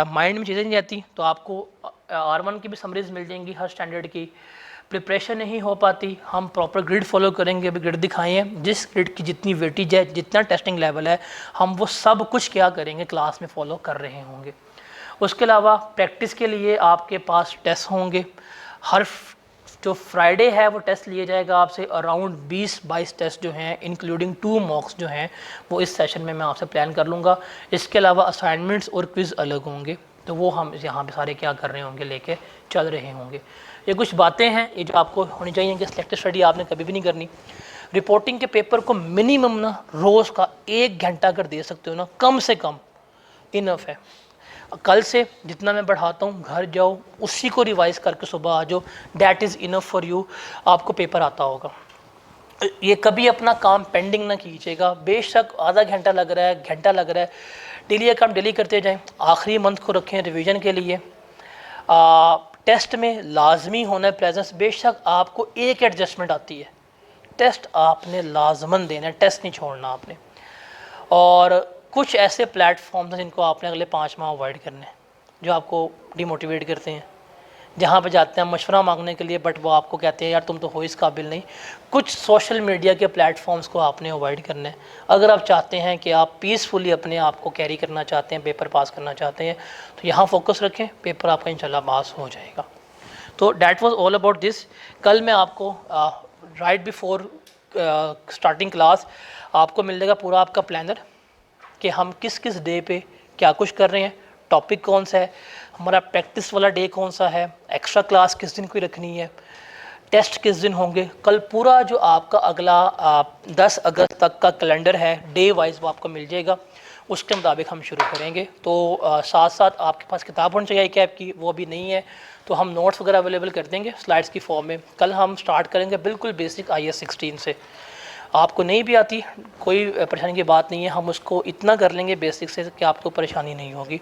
माइंड में चीज़ें नहीं जाती तो आपको R1 की भी समरीज मिल जाएंगी हर स्टैंडर्ड की। प्रिपरेशन नहीं हो पाती, हम प्रॉपर ग्रिड फॉलो करेंगे। अभी ग्रिड दिखाएं हैं, जिस ग्रिड की जितनी वेटेज है, जितना टेस्टिंग लेवल है, हम वो सब कुछ क्या करेंगे क्लास में फॉलो कर रहे होंगे। उसके अलावा प्रैक्टिस के लिए आपके पास टेस्ट होंगे। हर जो फ्राइडे है वो टेस्ट लिया जाएगा आपसे, अराउंड 20-22 टेस्ट जो हैं इंक्लूडिंग 2 मॉक्स जो हैं वो इस सेशन में मैं आपसे प्लान कर लूँगा। इसके अलावा असाइनमेंट्स और क्विज़ अलग होंगे, तो वो हम यहाँ पे सारे क्या कर रहे होंगे, लेके चल रहे होंगे। ये कुछ बातें हैं ये जो आपको होनी चाहिए कि सिलेक्टिव स्टडी आपने कभी भी नहीं करनी। रिपोर्टिंग के पेपर को मिनिमम ना रोज़ का 1 घंटा अगर दे सकते हो ना, कम से कम इनफ है। कल से जितना मैं बढ़ाता हूँ घर जाओ उसी को रिवाइज करके सुबह आ जाओ, that is enough for you. आपको पेपर आता होगा। ये कभी अपना काम पेंडिंग ना कीजिएगा। बेशक आधा घंटा लग रहा है, घंटा लग रहा है, डेली का काम डेली करते जाएं। आखिरी मंथ को रखें रिवीजन के लिए। टेस्ट में लाजमी होना है प्रेजेंस। बेशक आपको एक एडजस्टमेंट आती है, टेस्ट आपने लाजमन देना है, टेस्ट नहीं छोड़ना आपने। और कुछ ऐसे प्लेटफॉर्म्स हैं जिनको आपने अगले 5 माह अवॉइड करने हैं, जो आपको डिमोटिवेट करते हैं, जहाँ पे जाते हैं मशवरा मांगने के लिए बट वो आपको कहते हैं यार तुम तो हो इस काबिल नहीं। कुछ सोशल मीडिया के प्लेटफॉर्म्स को आपने अवॉइड करना है। अगर आप चाहते हैं कि आप पीसफुली अपने आप को कैरी करना चाहते हैं, पेपर पास करना चाहते हैं, तो यहाँ फोकस रखें, पेपर आपका इंशाल्लाह पास हो जाएगा। तो that was all about this. कल मैं आपको राइट बिफोर स्टार्टिंग क्लास आपको मिल जाएगा पूरा आपका प्लानर कि हम किस किस डे पे क्या कुछ कर रहे हैं, टॉपिक कौन सा है, हमारा प्रैक्टिस वाला डे कौन सा है, एक्स्ट्रा क्लास किस दिन कोई रखनी है, टेस्ट किस दिन होंगे। कल पूरा जो आपका अगला 10 अगस्त तक का कैलेंडर है डे वाइज वो आपको मिल जाएगा, उसके मुताबिक हम शुरू करेंगे। तो साथ साथ आपके पास किताब होनी चाहिए कैप की, वो अभी नहीं है तो हम नोट्स वगैरह अवेलेबल कर देंगे स्लाइड्स की फॉर्म में। कल हम स्टार्ट करेंगे बिल्कुल बेसिक IAS 16 से। आपको नहीं भी आती कोई परेशानी की बात नहीं है, हम उसको इतना कर लेंगे बेसिक से कि आपको परेशानी नहीं होगी।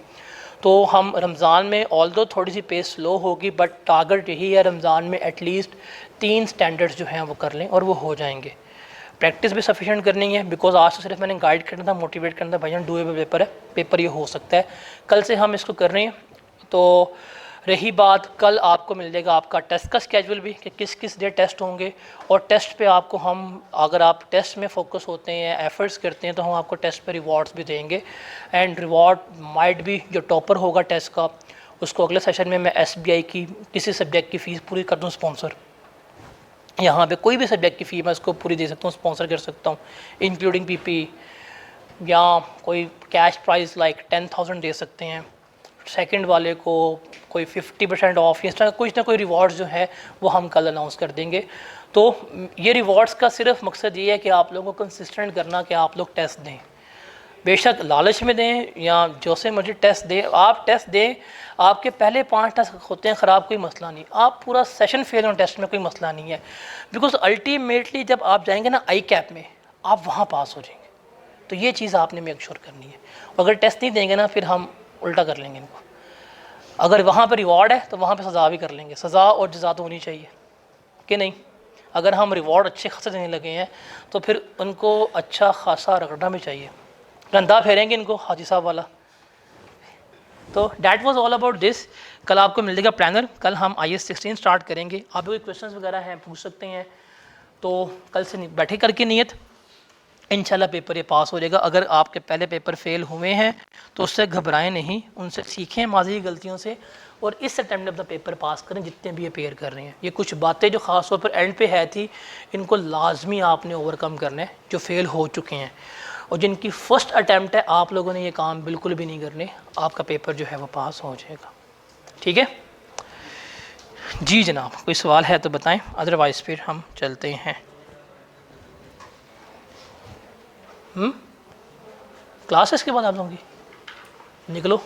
तो हम रमज़ान में ऑल्दो थोड़ी सी पेस स्लो होगी बट टारगेट यही है रमज़ान में एटलीस्ट 3 स्टैंडर्ड्स जो हैं वो कर लें और वो हो जाएंगे। प्रैक्टिस भी सफिशिएंट करनी है बिकॉज आज तो सिर्फ मैंने गाइड करना था, मोटिवेट करना था, भाईजान डूएबल पेपर है, पेपर ये हो सकता है। कल से हम इसको कर रहे हैं। तो रही बात, कल आपको मिल जाएगा आपका टेस्ट का स्केजुअल भी कि किस किस डे टेस्ट होंगे, और टेस्ट पे आपको हम, अगर आप टेस्ट में फोकस होते हैं, एफर्ट्स करते हैं, तो हम आपको टेस्ट पे रिवॉर्ड्स भी देंगे। एंड रिवॉर्ड माइट भी जो टॉपर होगा टेस्ट का उसको अगले सेशन में मैं SBI की किसी सब्जेक्ट की फ़ीस पूरी कर दूँ स्पॉन्सर। यहाँ पे कोई भी सब्जेक्ट की फ़ी मैं उसको पूरी दे सकता हूँ, स्पॉन्सर कर सकता हूँ, इंक्लूडिंग PP, या कोई कैश प्राइस लाइक 10,000 दे सकते हैं। सेकंड वाले को कोई 50% ऑफ, इस तरह कुछ ना कोई रिवॉर्ड्स जो है वो हम कल अनाउंस कर देंगे। तो ये रिवॉर्ड्स का सिर्फ मकसद ये है कि आप लोगों को कंसिस्टेंट करना कि आप लोग टेस्ट दें, बेशक लालच में दें या जो से मर्जी टेस्ट दें। आप टेस्ट दें, आपके पहले 5 टेस्ट होते हैं ख़राब, कोई मसला नहीं। आप पूरा सेशन फेल हो टेस्ट में, कोई मसला नहीं है, बिकॉज अल्टीमेटली जब आप जाएंगे ना ICAP में आप वहाँ पास हो जाएंगे। तो ये चीज़ आपने मेक श्योर करनी है। अगर टेस्ट नहीं देंगे ना फिर हम उल्टा कर लेंगे इनको। अगर वहाँ पर रिवॉर्ड है तो वहाँ पर सज़ा भी कर लेंगे, सज़ा और जज़ा तो होनी चाहिए कि नहीं। अगर हम रिवॉर्ड अच्छे खासे देने लगे हैं तो फिर उनको अच्छा खासा रगड़ना भी चाहिए, गंदा फेरेंगे इनको हाजी साहब वाला। तो that was all about this. कल आपको मिल जाएगा प्लानर, कल हम IAS 16 स्टार्ट करेंगे। आप कोई क्वेश्चंस वगैरह हैं पूछ सकते हैं, तो कल से बैठे करके नियत इंशाल्लाह पेपर ये पास हो जाएगा। अगर आपके पहले पेपर फेल हुए हैं तो उससे घबराएं नहीं, उनसे सीखें माजी की गलतियों से, और इस अटैम्प्ट में अपना पेपर पास करें जितने भी अपेयर कर रहे हैं। ये कुछ बातें जो ख़ास तौर पर एंड पे है थी, इनको लाजमी आपने ओवरकम करना है जो फेल हो चुके हैं, और जिनकी फ़र्स्ट अटैम्प्ट है आप लोगों ने ये काम बिल्कुल भी नहीं करने, आपका पेपर जो है वो पास हो जाएगा। ठीक है जी जनाब, कोई सवाल है तो बताएं, अदरवाइज़ फिर हम चलते हैं। क्लास इसके बाद आप लोगों की निकलो।